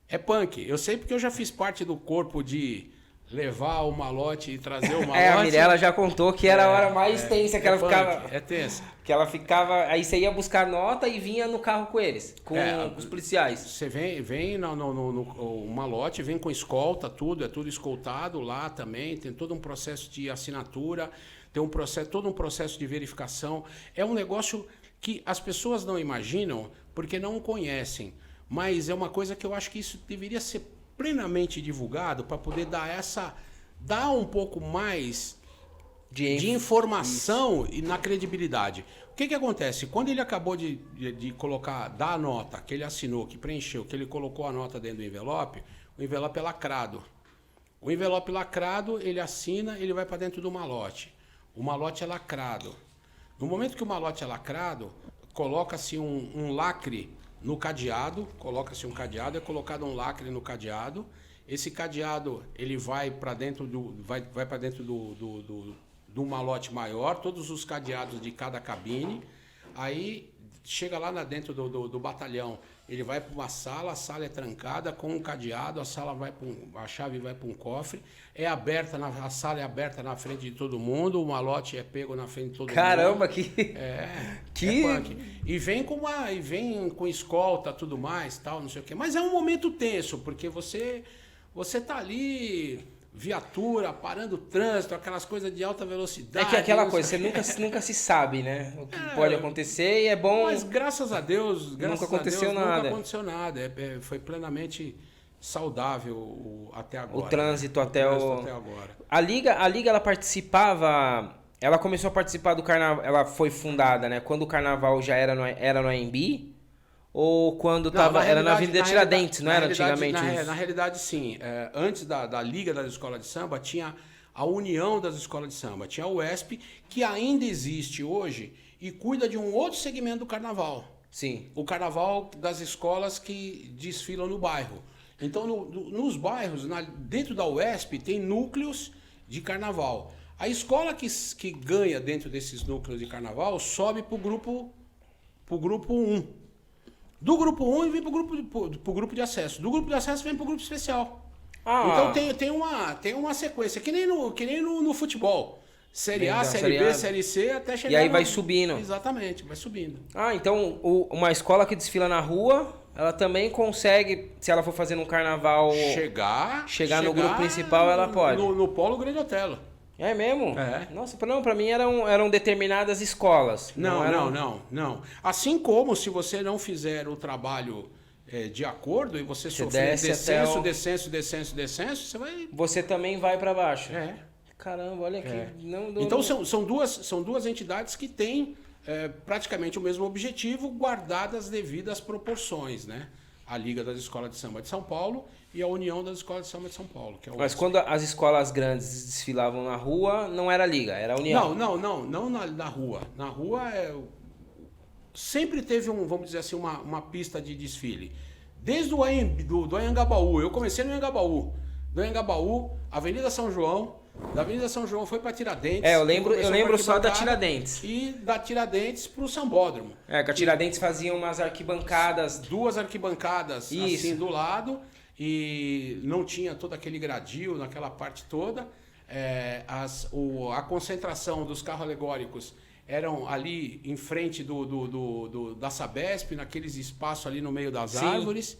É punk. Eu sei porque eu já fiz parte do corpo de levar o malote e trazer o malote. A Mirella já contou que era a hora mais tensa que ela punk, ficava. É tensa. Que ela ficava. Aí você ia buscar nota e vinha no carro com eles, com os policiais. Você vem no malote, vem com escolta, tudo, é tudo escoltado lá também, tem todo um processo de assinatura, tem todo um processo de verificação. É um negócio que as pessoas não imaginam porque não conhecem, mas é uma coisa que eu acho que isso deveria ser plenamente divulgado para poder dar um pouco mais de informação e na credibilidade. O que acontece? Quando ele acabou de dar a nota, que ele assinou, que preencheu, que ele colocou a nota dentro do envelope, o envelope é lacrado. O envelope lacrado, ele assina, ele vai para dentro do malote. O malote é lacrado. No momento que o malote é lacrado, coloca-se um lacre no cadeado, coloca-se um cadeado, é colocado um lacre no cadeado. Esse cadeado, ele vai para dentro do malote maior, todos os cadeados de cada cabine. Aí chega lá dentro do batalhão, ele vai para uma sala, a sala é trancada com um cadeado, a chave vai para um cofre, a sala é aberta na frente de todo mundo, o malote é pego na frente de todo mundo. Caramba, que punk. E vem com escolta, tudo mais, tal, não sei o quê. Mas é um momento tenso, porque você tá ali, viatura, parando o trânsito, aquelas coisas de alta velocidade. É que aquela coisa, você nunca se sabe, né? O que pode acontecer e é bom... Mas graças a Deus, nunca aconteceu nada. Foi plenamente saudável até agora. O trânsito até agora. A Liga, ela participava... Ela começou a participar do carnaval, ela foi fundada, né? Quando o carnaval já era no AMB? Ou quando era na Avenida Tiradentes, não era antigamente? Na realidade, sim. Antes da Liga das Escolas de Samba, tinha a União das Escolas de Samba. Tinha a UESP, que ainda existe hoje e cuida de um outro segmento do carnaval. Sim. O carnaval das escolas que desfilam no bairro. Então, nos bairros, dentro da UESP, tem núcleos de carnaval. A escola que ganha dentro desses núcleos de carnaval sobe para o grupo 1. Do grupo 1 e vem pro grupo de acesso. Do grupo de acesso vem pro grupo especial. Então tem uma sequência, que nem no futebol. Série A, Série B, Série C, até chegar... E aí vai subindo. Exatamente, vai subindo. Então uma escola que desfila na rua, ela também consegue, se ela for fazer um carnaval... Chegar no grupo principal, ela pode. No Polo Grande Otelo. É mesmo? É. Nossa, não, pra mim eram determinadas escolas. Não. Assim como se você não fizer o trabalho de acordo e você sofrer descenso, você vai... Você também vai pra baixo. É. Caramba, olha aqui. Então são duas entidades que têm praticamente o mesmo objetivo, guardadas as devidas proporções, né? A Liga das Escolas de Samba de São Paulo e a União das Escolas de Samba de São Paulo. Que é Mas quando as escolas grandes desfilavam na rua, não era Liga, era a União. Não na rua. Na rua sempre teve vamos dizer assim, uma pista de desfile. Desde do Anhangabaú, eu comecei no Anhangabaú. Do Anhangabaú, Avenida São João, da Avenida São João foi para Tiradentes. Eu lembro só da Tiradentes. E da Tiradentes para o Sambódromo. Que a Tiradentes fazia umas arquibancadas. 2 arquibancadas assim do lado. E não tinha todo aquele gradil naquela parte toda. A concentração dos carros alegóricos eram ali em frente da Sabesp, naqueles espaços ali no meio das árvores.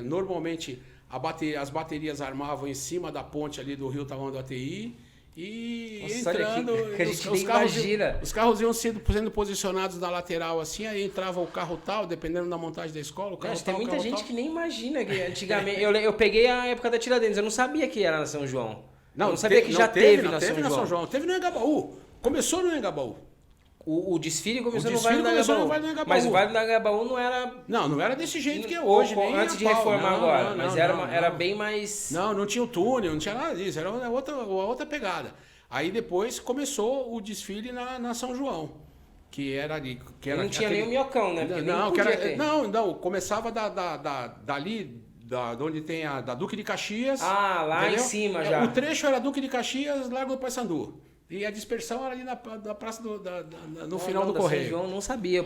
Normalmente as baterias armavam em cima da ponte ali do Rio Taboão do ATI. E nossa, entrando, que a gente nem imagina. Os carros iam sendo posicionados na lateral assim, aí entrava o carro tal, dependendo da montagem da escola, o carro tal, tem muita gente que nem imagina que antigamente... eu peguei a época da Tiradentes, eu não sabia que era na São João. Eu não sabia que já teve na São João. Teve no Anhangabaú. Começou no Anhangabaú. O desfile começou O no Vale do desfile começou no Anhangabaú. Vale do Anhangabaú. Mas o Vale do Anhangabaú não era... Não era desse jeito que é hoje, nem Antes a de pau. reformar agora. Não, mas era bem mais... Não tinha o túnel, não tinha nada disso. Era outra pegada. Aí depois começou o desfile na São João. Que era ali. Que era não tinha aquele... nem o minhocão, né? Porque nem podia ter. Não, começava dali, de onde tem da Duque de Caxias. Ah, lá entendeu? em cima já. O trecho era Duque de Caxias, Largo do Paissandu. E a dispersão era ali na praça no final do Correio. São João, não sabia.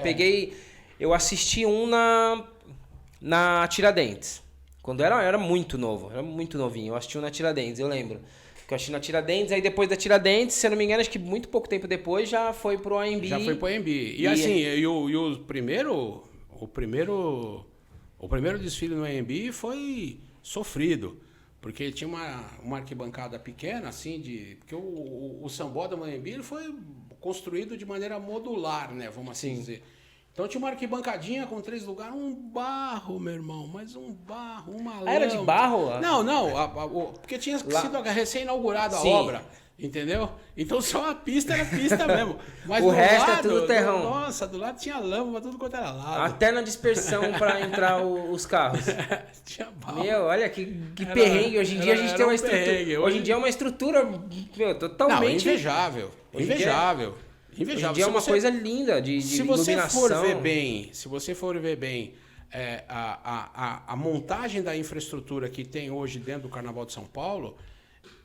Eu assisti um na Tiradentes. Quando eu era muito novo, era muito novinho. Eu assisti um na Tiradentes, eu lembro. Que eu assisti na Tiradentes, aí depois da Tiradentes, se eu não me engano, acho que muito pouco tempo depois já foi pro AMB. Já foi pro AMB. E assim, o primeiro desfile no AMB foi sofrido. Porque tinha uma arquibancada pequena, assim, porque o sambódromo AMB ele foi construído de maneira modular, né? Vamos assim dizer. Então tinha uma arquibancadinha com 3 lugares, um barro, meu irmão, mas um barro, uma lama. Era de barro? Não, porque tinha sido recém-inaugurada a obra, entendeu? Então só a pista era pista mesmo. Mas o resto é tudo terrão. Nossa, do lado tinha lama, tudo quanto era lado. Até na dispersão para entrar os carros. Tinha barro. Meu, olha que perrengue. Hoje em dia a gente tem uma estrutura. Perrengue. Hoje em dia é uma estrutura, meu, totalmente... Não, invejável. Invejável. Hoje em dia é uma coisa linda de iluminação. Se você for ver bem a montagem da infraestrutura que tem hoje dentro do Carnaval de São Paulo,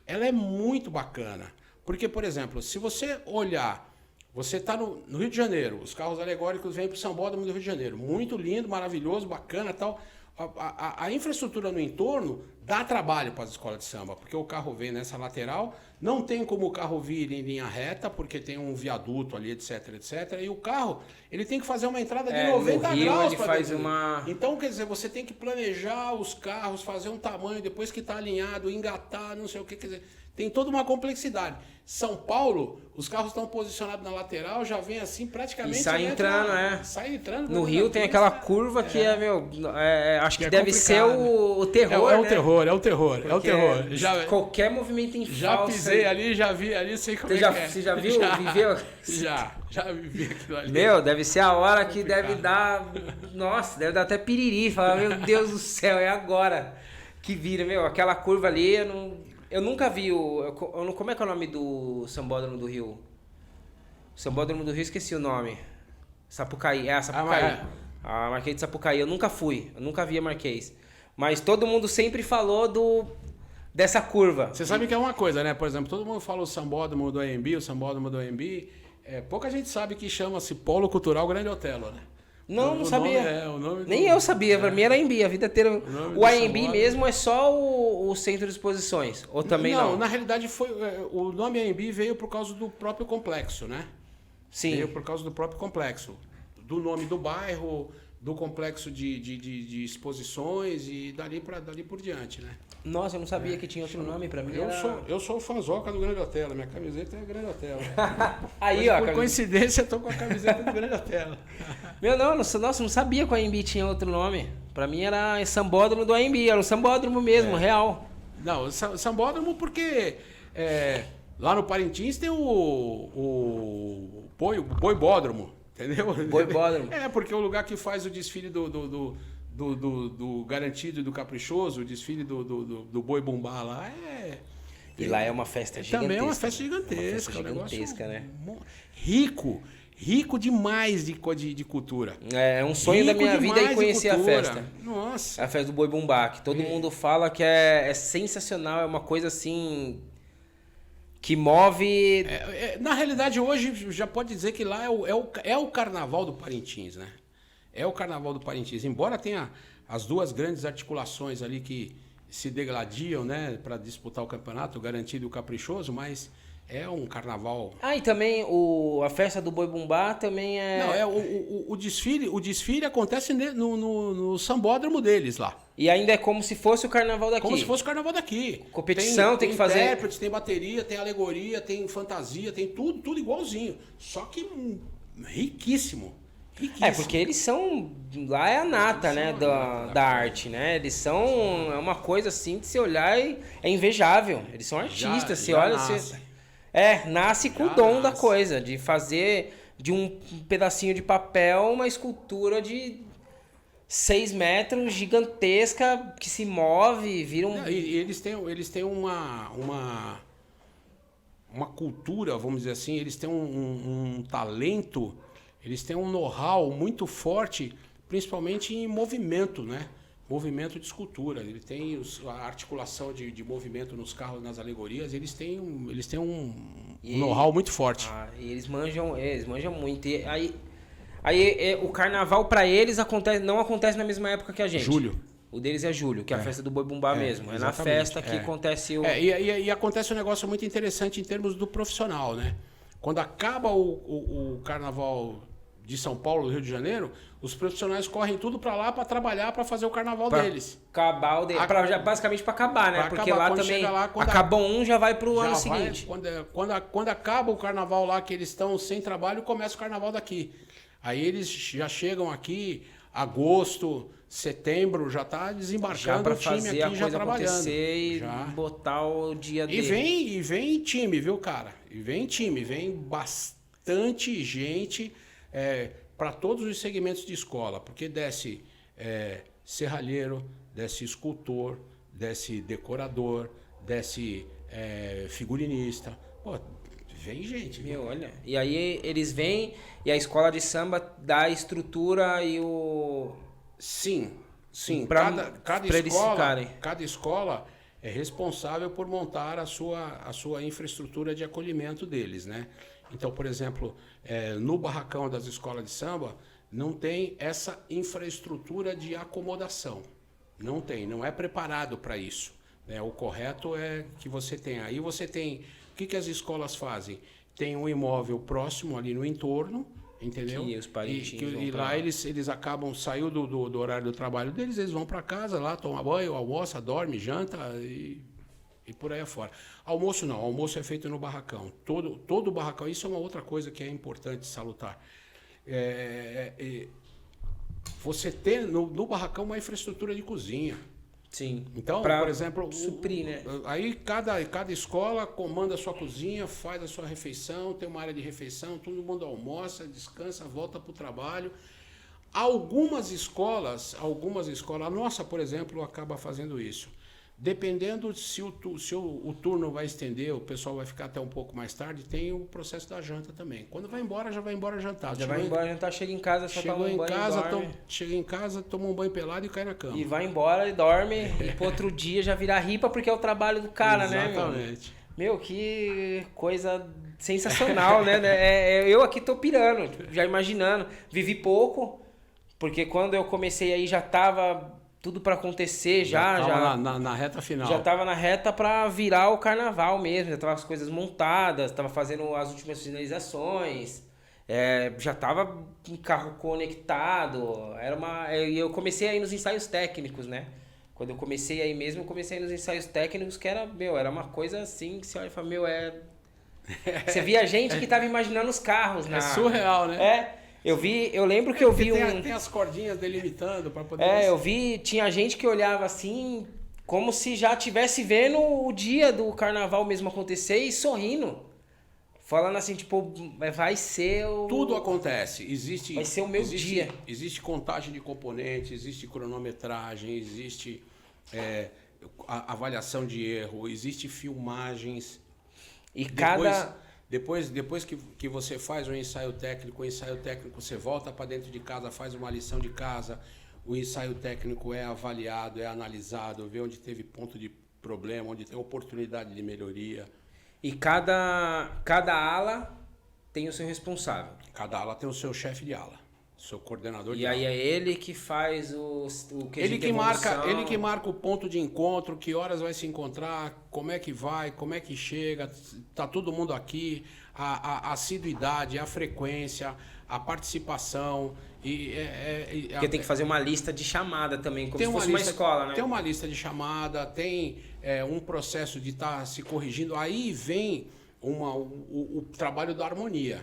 ela é muito bacana. Porque, por exemplo, se você olhar, você está no Rio de Janeiro, os carros alegóricos vêm para o Sambódromo do Rio de Janeiro. Muito lindo, maravilhoso, bacana e tal. A infraestrutura no entorno dá trabalho para as escolas de samba, porque o carro vem nessa lateral, não tem como o carro vir em linha reta, porque tem um viaduto ali, etc, etc. E o carro, ele tem que fazer uma entrada de 90 graus para faz uma... Então, quer dizer, você tem que planejar os carros, fazer um tamanho, depois que está alinhado, engatar, não sei o que, quer dizer, tem toda uma complexidade. São Paulo, os carros estão posicionados na lateral, já vem assim praticamente... E sai entrando, Sai entrando. No Rio tem aquela curva que acho que deve ser complicado. O terror, É o terror. Já, qualquer movimento em já falsa... pisei ali, já vi ali, sei como é que é. Você já viu? Viveu? Já vivi aquilo ali. Meu, deve ser a hora que deve dar... Nossa, deve dar até piriri. Falar, meu Deus do céu, é agora que vira. Meu, aquela curva ali, eu nunca vi como é que é o nome do Sambódromo do Rio? Sambódromo do Rio, esqueci o nome. Sapucaí, Sapucaí. A Marquês de Sapucaí, eu nunca fui, eu nunca vi a Marquês. Mas todo mundo sempre falou dessa curva. Você sabe que é uma coisa, né? Por exemplo, todo mundo fala o Sambódromo do AMB, pouca gente sabe que chama-se Polo Cultural Grande Otelo, né? Não sabia. Nome Nem eu sabia, pra mim era AMB, a vida inteira. O AMB mesmo é só o centro de exposições, ou também não? Não, na realidade o nome AMB veio por causa do próprio complexo, né? Sim. Veio por causa do próprio complexo. Do nome do bairro, do complexo de exposições e dali por diante, né? Nossa, eu não sabia que tinha outro nome pra mim. Eu sou fãzoca do Grande Otelo, minha camiseta é Grande Otelo. Aí, mas, ó. Por coincidência, eu tô com a camiseta do Grande Otelo. Nossa, não sabia que o AMB tinha outro nome. Pra mim era Sambódromo do AMB, era um sambódromo mesmo, real. Não, sambódromo porque lá no Parintins tem o boibódromo, entendeu? Boibódromo. Porque o lugar que faz o desfile do garantido e do caprichoso, o desfile do boi bumbá lá E lá é uma festa gigantesca. Também é uma festa gigantesca. Uma festa gigantesca, né? Rico demais de cultura. É um sonho da minha vida ir conhecer a festa. Nossa. A festa do boi bumbá, que todo mundo fala que é sensacional, é uma coisa assim que move... Na realidade, hoje já pode dizer que lá é o carnaval do Parintins, né? É o carnaval do Parintins. Embora tenha as duas grandes articulações ali que se degladiam, né, para disputar o campeonato, o garantido e o caprichoso, mas é um carnaval... e também a festa do boi bumbá também é... Não, o desfile acontece no sambódromo deles lá. E ainda é como se fosse o carnaval daqui. Como se fosse o carnaval daqui. Competição, tem que fazer... Tem intérprete, tem bateria, tem alegoria, tem fantasia, tem tudo igualzinho. Só que riquíssimo. Porque eles são... Lá é a nata, né, da arte, né? Eles são... É uma coisa assim, de se olhar é invejável. Eles são artistas, você olha... Nasce com o dom da coisa, de fazer de um pedacinho de papel uma escultura de 6 metros, gigantesca, que se move, vira um... E eles têm uma cultura, vamos dizer assim, eles têm um talento, eles têm um know-how muito forte, principalmente em movimento, né? Movimento de escultura. Ele tem a articulação de movimento nos carros, nas alegorias, eles têm um know-how muito forte. E eles manjam muito. E aí o carnaval para eles não acontece na mesma época que a gente. Julho. O deles é julho, que é a festa do Boi Bumbá mesmo. É na festa que acontece o... E acontece um negócio muito interessante em termos do profissional, né? Quando acaba o carnaval de São Paulo, do Rio de Janeiro, os profissionais correm tudo para lá para trabalhar, para fazer o carnaval deles. Acabar o deles. Basicamente para acabar, né? Porque lá também acaba um, já vai pro ano seguinte. Quando acaba o carnaval lá, que eles estão sem trabalho, começa o carnaval daqui. Aí eles já chegam aqui, agosto, setembro, já tá desembarcando o time aqui, já trabalhando. E botar o dia dele. E vem time, viu, cara? Vem bastante gente para todos os segmentos de escola, porque desce serralheiro, desce escultor, desce decorador, desce figurinista. Pô, vem gente. Meu, olha. E aí eles vêm e a escola de samba dá a estrutura e o... Sim. Cada escola é responsável por montar a sua infraestrutura de acolhimento deles, né? Então, por exemplo, no barracão das escolas de samba, não tem essa infraestrutura de acomodação. Não é preparado para isso. Né? O correto é que você tenha. Aí você tem... O que as escolas fazem? Tem um imóvel próximo ali no entorno, entendeu? E os parentes e lá eles acabam, saiu do horário do trabalho deles, eles vão para casa lá, tomam banho, almoça, dorme, janta e por aí afora. Almoço não, almoço é feito no barracão. Todo barracão, isso é uma outra coisa que é importante salutar. Você ter no barracão uma infraestrutura de cozinha. Sim. Então, por exemplo, suprir, né? Aí cada escola comanda a sua cozinha, faz a sua refeição, tem uma área de refeição, todo mundo almoça, descansa, volta para o trabalho. Algumas escolas, a nossa, por exemplo, acaba fazendo isso. Dependendo se o turno vai estender, o pessoal vai ficar até um pouco mais tarde, tem o processo da janta também. Quando vai embora, já vai embora jantar. Chega em casa, só toma um banho chega em casa, toma um banho pelado e cai na cama. E vai embora e dorme, e pro outro dia já vira ripa, porque é o trabalho do cara, Exatamente. né? Meu, que coisa sensacional, né? Eu aqui tô pirando, já imaginando. Vivi pouco, porque quando eu comecei aí já tava... tudo para acontecer já na reta final. Já tava na reta para virar o carnaval mesmo, já tava as coisas montadas, tava fazendo as últimas finalizações, já tava em carro conectado, eu comecei aí nos ensaios técnicos, né? Quando eu comecei aí mesmo, eu comecei nos ensaios técnicos que era uma coisa assim que você olha e fala, você via gente que tava imaginando os carros, É surreal, né? Eu lembro que eu vi tem as cordinhas delimitando para poder... tinha gente que olhava assim, como se já estivesse vendo o dia do carnaval mesmo acontecer e sorrindo. Falando assim, tipo, vai ser o... Tudo acontece. Vai ser o meu dia. Existe contagem de componentes, existe cronometragem, existe avaliação de erro, existe filmagens. E Depois que você faz o ensaio técnico você volta para dentro de casa, faz uma lição de casa, o ensaio técnico é avaliado, é analisado, vê onde teve ponto de problema, onde tem oportunidade de melhoria. E cada ala tem o seu responsável. Cada ala tem o seu chefe de ala, seu coordenador de ala. E aí é ele que faz o ele que marca o ponto de encontro, que horas vai se encontrar, como é que vai, como é que chega, tá todo mundo aqui, a assiduidade, a frequência, a participação. Porque tem que fazer uma lista de chamada também, como se fosse uma escola, né? Tem uma lista de chamada, tem um processo de estar se corrigindo. Aí vem o trabalho da harmonia,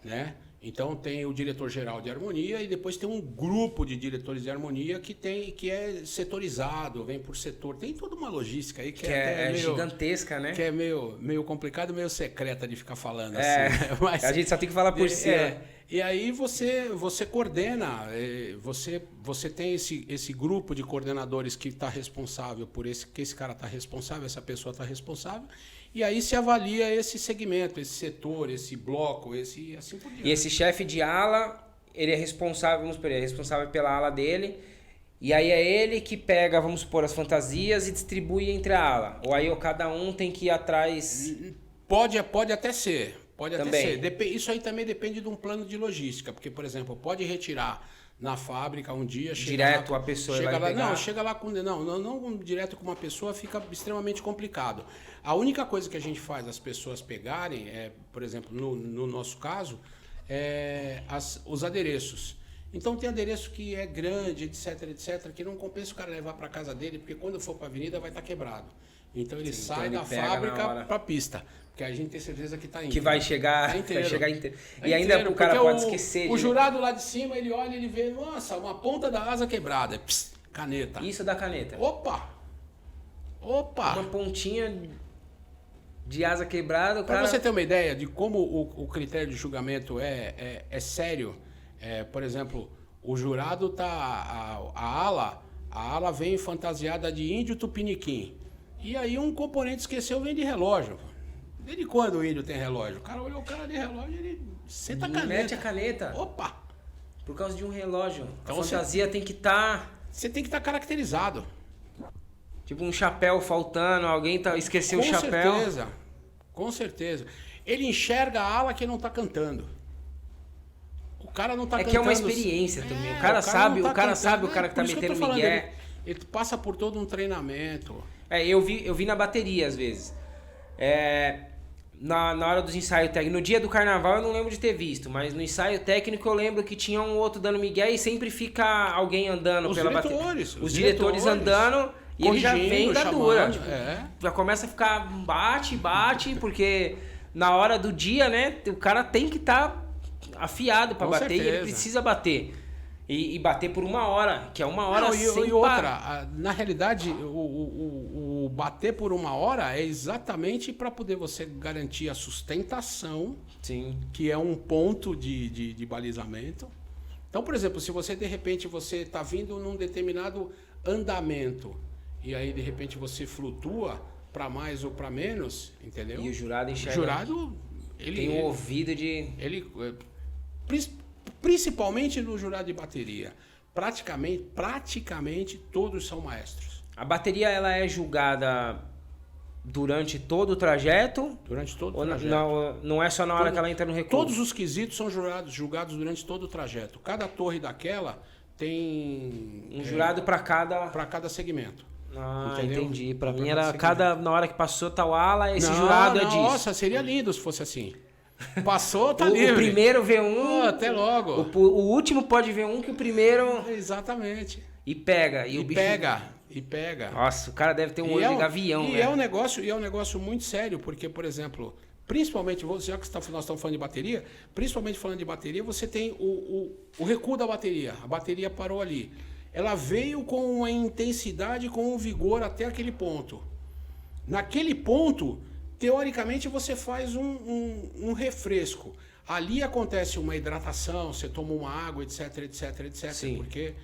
né? Então tem o diretor-geral de harmonia e depois tem um grupo de diretores de harmonia que é setorizado, vem por setor. Tem toda uma logística aí que é meio gigantesca, né? Que é meio complicado, meio secreta de ficar falando assim. Né? Mas a gente só tem que falar por cima. E aí você coordena, você tem esse grupo de coordenadores que está responsável por que esse cara está responsável, essa pessoa está responsável, e aí se avalia esse segmento, esse setor, esse bloco, assim por diante. E esse chefe de ala, ele é responsável, vamos supor, ele é responsável pela ala dele, e aí é ele que pega, vamos supor, as fantasias e distribui entre a ala. Ou aí cada um tem que ir atrás... Pode até ser. Pode também. até ser. Isso aí também depende de um plano de logística. Porque, por exemplo, pode retirar na fábrica um dia... Direto a pessoa vai pegar. Não, chega lá com... Não direto com uma pessoa fica extremamente complicado. A única coisa que a gente faz as pessoas pegarem, por exemplo, no nosso caso, os adereços. Então tem adereço que é grande, etc, que não compensa o cara levar para casa dele, porque quando for para a avenida vai estar quebrado. Então ele sai então da fábrica para a pista, porque a gente tem certeza que está indo. Que vai chegar, inteiro. Vai chegar inteiro. É e ainda inteiro, o cara pode esquecer. O jurado lá de cima, ele olha e ele vê, nossa, uma ponta da asa quebrada. Pss, caneta. Isso da caneta. Opa! Uma pontinha de asa quebrada, o cara... Para você ter uma ideia de como o critério de julgamento é sério, por exemplo, o jurado tá... A ala vem fantasiada de índio tupiniquim. E aí um componente esqueceu, vem de relógio. Desde quando o índio tem relógio? O cara olhou o cara de relógio e ele senta a caneta. Mete a caneta. Opa! Por causa de um relógio. Então a fantasia tem que estar... Você tem que estar caracterizado. Tipo um chapéu faltando, alguém esqueceu o chapéu. Com certeza. Ele enxerga a ala que não está cantando. O cara não está cantando. É que é uma experiência também. O cara sabe, o cara que tá metendo migué. Ele passa por todo um treinamento. Eu vi na bateria às vezes. Na hora dos ensaios técnicos. No dia do carnaval eu não lembro de ter visto, mas no ensaio técnico eu lembro que tinha um outro dando migué e sempre fica alguém andando pela bateria. Os diretores andando e ele já vem da dura. Já começa a ficar bate, porque na hora do dia, né, o cara tem que estar afiado para bater e ele precisa bater. E bater por 1 hora, que é 1 hora sem outra, na realidade, o bater por 1 hora é exatamente para poder você garantir a sustentação, sim, que é um ponto de balizamento. Então, por exemplo, se você de repente você está vindo num determinado andamento e aí de repente você flutua para mais ou para menos, entendeu? E o jurado enxerga. O jurado, ele tem um ouvido de... Principalmente no jurado de bateria. Praticamente todos são maestros. A bateria ela é julgada durante todo o trajeto? Durante todo o ou trajeto. Não é só na hora que ela entra no recurso? Todos os quesitos são julgados durante todo o trajeto. Cada torre daquela tem... Um jurado para cada segmento. Entendeu? Entendi. Para mim era na hora que passou tal ala, esse jurado é disso. Nossa, seria lindo se fosse assim. Passou, tá livre. O primeiro vê um... até logo. O último pode ver um que o primeiro... Exatamente. E pega. E bicho... pega. Nossa, o cara deve ter um olho de gavião, né? É um negócio muito sério, porque, por exemplo, principalmente, já que nós estamos falando de bateria, principalmente falando de bateria, você tem o recuo da bateria. A bateria parou ali. Ela veio com uma intensidade, com um vigor até aquele ponto. Naquele ponto... Teoricamente, você faz um refresco. Ali acontece uma hidratação, você toma uma água, etc. Sim. Porque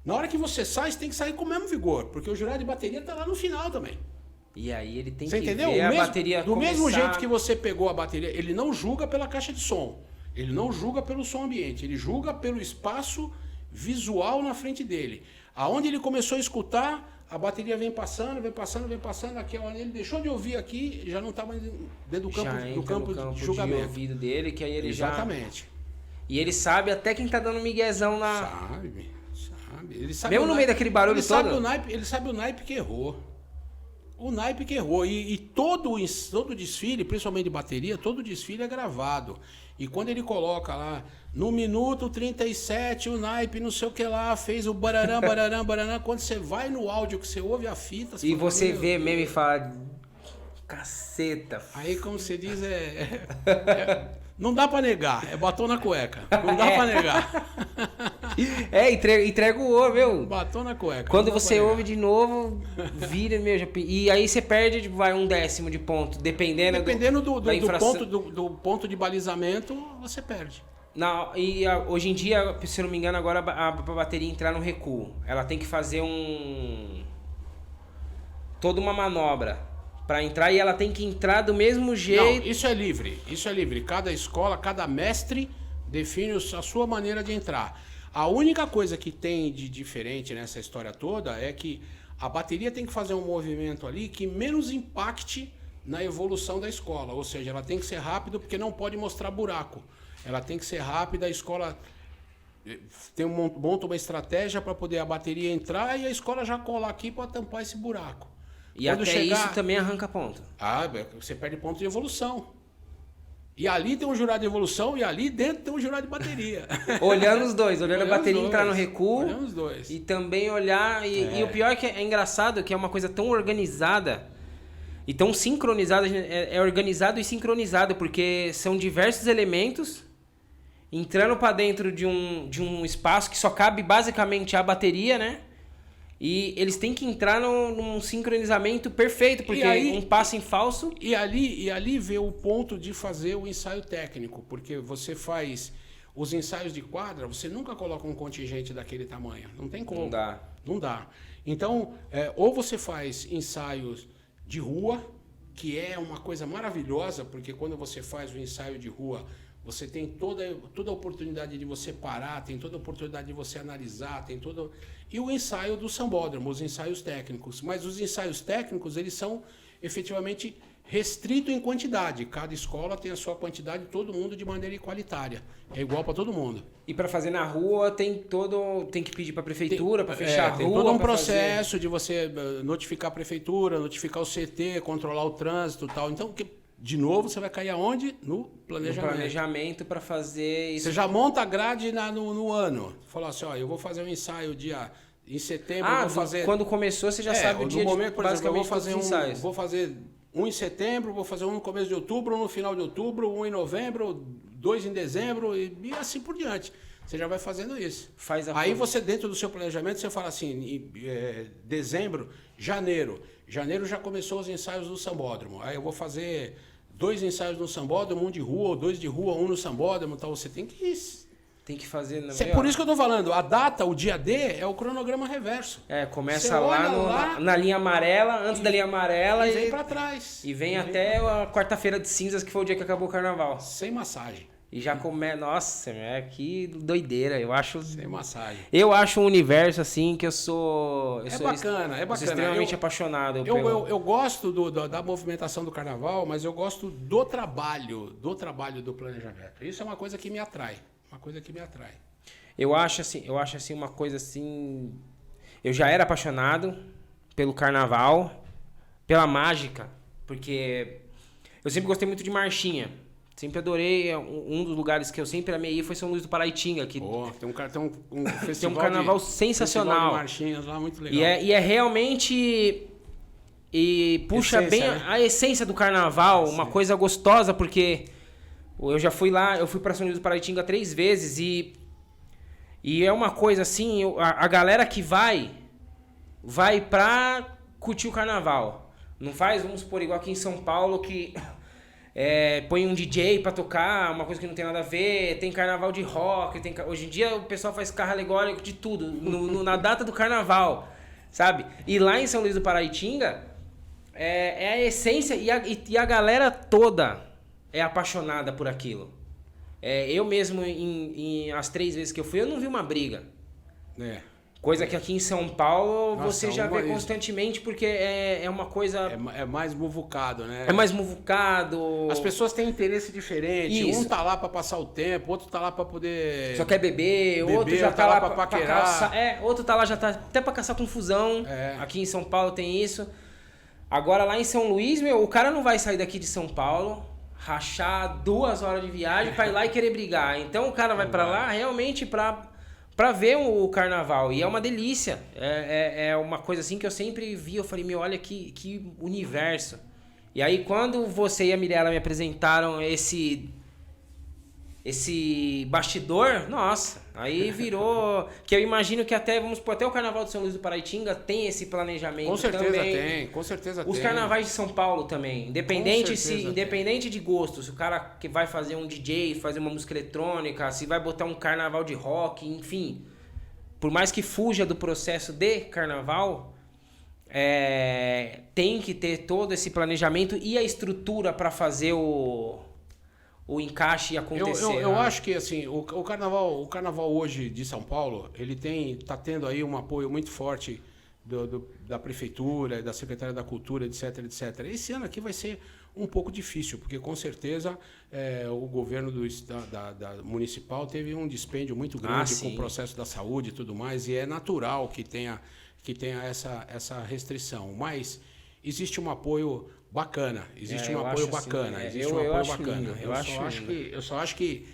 na hora que você sai, você tem que sair com o mesmo vigor. Porque o jurado de bateria está lá no final também. E aí ele tem você que entendeu? ver a bateria do mesmo jeito que você pegou a bateria, ele não julga pela caixa de som. Ele não julga pelo som ambiente. Ele julga pelo espaço visual na frente dele. Aonde ele começou a escutar... A bateria vem passando. Aqui, onde ele deixou de ouvir aqui, já não estava dentro do campo de julgamento. De ouvido dele, que aí ele Exatamente. E ele sabe até quem tá dando miguezão na... Sabe. Ele sabe mesmo no meio daquele barulho todo? Ele sabe o naipe que errou. E todo desfile, principalmente de bateria, todo desfile é gravado. E quando ele coloca lá, no minuto 37, o naipe não sei o que lá, fez o bararã, quando você vai no áudio, que você ouve a fita... E você vê mesmo e fala... Caceta. Aí, como você diz, não dá pra negar, é batom na cueca. Não dá pra negar. Entrega o ouro, meu. Batom na cueca. Quando você ouve de novo, vira, meu. E aí você perde, vai 1/10 de ponto, dependendo do ponto de balizamento, você perde. Hoje em dia, se eu não me engano, agora a bateria entrar no recuo, ela tem que fazer toda uma manobra para entrar e ela tem que entrar do mesmo jeito. Não, isso é livre. Cada escola, cada mestre define a sua maneira de entrar. A única coisa que tem de diferente nessa história toda é que a bateria tem que fazer um movimento ali que menos impacte na evolução da escola. Ou seja, ela tem que ser rápida porque não pode mostrar buraco. Ela tem que ser rápida, a escola monta uma estratégia para poder a bateria entrar e a escola já colar aqui para tampar esse buraco. E quando até isso também arranca ponto. Você perde ponto de evolução. E ali tem um jurado de evolução e ali dentro tem um jurado de bateria. Olhando os dois, olhando a bateria entrar no recuo. Olhando os dois. E também olhar. E o pior é que é engraçado, que é uma coisa tão organizada e tão sincronizada. É organizado e sincronizado, porque são diversos elementos entrando para dentro de um espaço que só cabe basicamente a bateria, né? E eles têm que entrar num sincronizamento perfeito, porque um passo em falso... E ali vê o ponto de fazer o ensaio técnico, porque você faz os ensaios de quadra, você nunca coloca um contingente daquele tamanho. Não tem como. Não dá. Então, ou você faz ensaios de rua, que é uma coisa maravilhosa, porque quando você faz o ensaio de rua, você tem toda a oportunidade de você parar, tem toda a oportunidade de você analisar, tem todo... E o ensaio do sambódromo, os ensaios técnicos. Mas os ensaios técnicos, eles são efetivamente restritos em quantidade. Cada escola tem a sua quantidade, todo mundo de maneira igualitária. É igual para todo mundo. E para fazer na rua, tem que pedir para a prefeitura, para fechar a rua. Tem todo um processo de você notificar a prefeitura, notificar o CT, controlar o trânsito e tal. Então, de novo, você vai cair aonde? No planejamento. No planejamento para fazer isso. Você já monta a grade no ano. Falou assim, ó, eu vou fazer um ensaio em setembro, eu vou fazer... Quando começou, você já sabe o dia momento, de por exemplo, eu vou fazer vou fazer um em setembro, vou fazer um no começo de outubro, um no final de outubro, um em novembro, 2 em dezembro e assim por diante. Você já vai fazendo isso. Aí você, dentro do seu planejamento, você fala assim, dezembro, janeiro. Janeiro já começou os ensaios do sambódromo. Aí eu vou fazer 2 ensaios no sambódromo, um de rua, ou 2 de rua, um no sambódromo. Então você tem que fazer... Por isso que eu tô falando, a data, o dia D, é o cronograma reverso. Começa lá na linha amarela, antes da linha amarela. E vem pra trás. E vem até a quarta-feira de cinzas, que foi o dia que acabou o carnaval. Sem massagem. E já Nossa, que doideira. Eu acho... Sem massagem. Eu acho um universo, assim, que eu sou... É bacana. Eu sou extremamente apaixonado. Eu gosto da movimentação do carnaval, mas eu gosto do trabalho do planejamento. Isso é uma coisa que me atrai. Eu acho assim uma coisa assim... Eu já era apaixonado pelo carnaval, pela mágica, porque eu sempre gostei muito de marchinha. Sempre adorei. Um dos lugares que eu sempre amei foi São Luís do Paraitinga. Que tem um festival tem um carnaval sensacional. Festival de marchinhas lá, muito legal. E é realmente... E puxa essência, bem, né? A essência do carnaval, uma coisa gostosa, porque eu já fui lá, eu fui para São Luís do Paraitinga 3 vezes e é uma coisa assim, a galera que vai pra curtir o carnaval. Não faz, vamos supor, igual aqui em São Paulo, que põe um DJ pra tocar, uma coisa que não tem nada a ver, tem carnaval de rock, hoje em dia o pessoal faz carro alegórico de tudo, na data do carnaval, sabe? E lá em São Luís do Paraitinga, é a essência e a galera toda é apaixonada por aquilo. Eu mesmo, as 3 vezes que eu fui, eu não vi uma briga. Coisa que aqui em São Paulo você já vê constantemente, porque é uma coisa... É mais muvucado, né? É mais muvucado. As pessoas têm interesse diferente. Isso. Um tá lá pra passar o tempo, outro tá lá pra poder... Só quer beber, outro já tá lá pra paquerar. Caçar, outro tá lá já tá até pra caçar confusão. Aqui em São Paulo tem isso. Agora lá em São Luís, o cara não vai sair daqui de São Paulo, rachar 2 horas de viagem pra ir lá e querer brigar. Então o cara vai pra lá realmente pra ver o carnaval. E é uma delícia. É uma coisa assim que eu sempre vi. Eu falei, olha que universo. E aí quando você e a Mirella me apresentaram esse bastidor, nossa, aí virou... Que eu imagino que até, vamos supor, até o Carnaval de São Luís do Paraitinga tem esse planejamento Com certeza também. tem, com certeza tem. Os carnavais de São Paulo também, independente de gosto, se o cara que vai fazer um DJ, fazer uma música eletrônica, se vai botar um carnaval de rock, enfim, por mais que fuja do processo de carnaval, tem que ter todo esse planejamento e a estrutura para fazer o encaixe acontecer. Eu acho que assim, o carnaval hoje de São Paulo, ele tá tendo aí um apoio muito forte da prefeitura, da Secretaria da Cultura, etc, etc. Esse ano aqui vai ser um pouco difícil, porque com certeza o governo da municipal teve um dispêndio muito grande com o processo da saúde e tudo mais, e é natural que tenha essa restrição. Mas existe um apoio bacana, existe um apoio bacana, Eu só acho que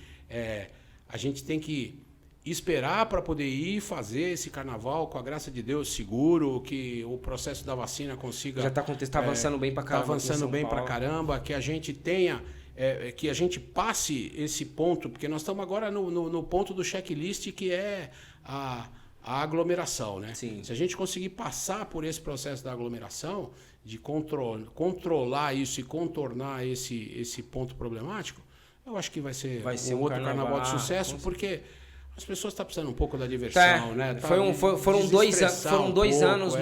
a gente tem que esperar para poder ir fazer esse carnaval, com a graça de Deus, seguro, que o processo da vacina consiga... Já tá avançando bem pra caramba. Está avançando bem pra caramba, que a gente tenha... que a gente passe esse ponto, porque nós estamos agora no ponto do checklist, que é a aglomeração, né? Sim. Se a gente conseguir passar por esse processo da aglomeração, de controlar isso e contornar esse ponto problemático, eu acho que vai ser um outro carnaval de sucesso, porque as pessoas estão precisando um pouco da diversão, né? Foram 2 anos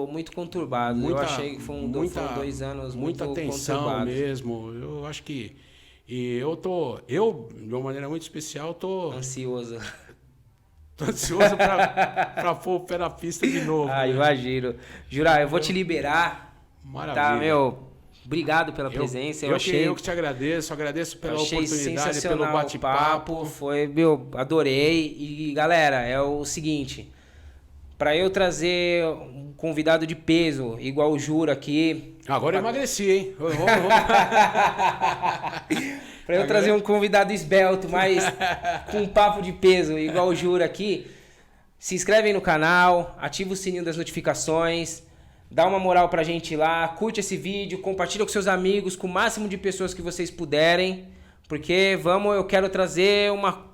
muito conturbados. Eu achei que foram 2 anos muito tensão conturbados. mesmo. Eu acho que... de uma maneira muito especial, tô ansioso pra pôr o pé na pista de novo. Imagino. Jura, eu vou te liberar. Maravilha. Tá, meu... Obrigado pela presença. Eu que te agradeço pela oportunidade, pelo bate-papo. Adorei. E galera, é o seguinte, para eu trazer um convidado de peso, igual o Jura aqui... Agora eu emagreci, hein? Para eu trazer um convidado esbelto, mas com um papo de peso, igual o Jura aqui, se inscreve no canal, ativa o sininho das notificações... Dá uma moral pra gente lá, curte esse vídeo, compartilha com seus amigos, com o máximo de pessoas que vocês puderem, porque eu quero trazer uma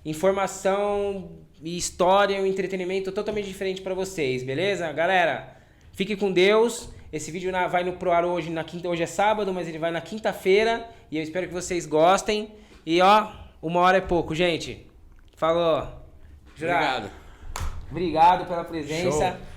informação e história, um entretenimento totalmente diferente pra vocês, beleza? Galera, fique com Deus. Esse vídeo vai pro ar hoje, hoje é sábado, mas ele vai na quinta-feira, e eu espero que vocês gostem. E 1 hora é pouco, gente. Falou. Obrigado. Obrigado pela presença. Show.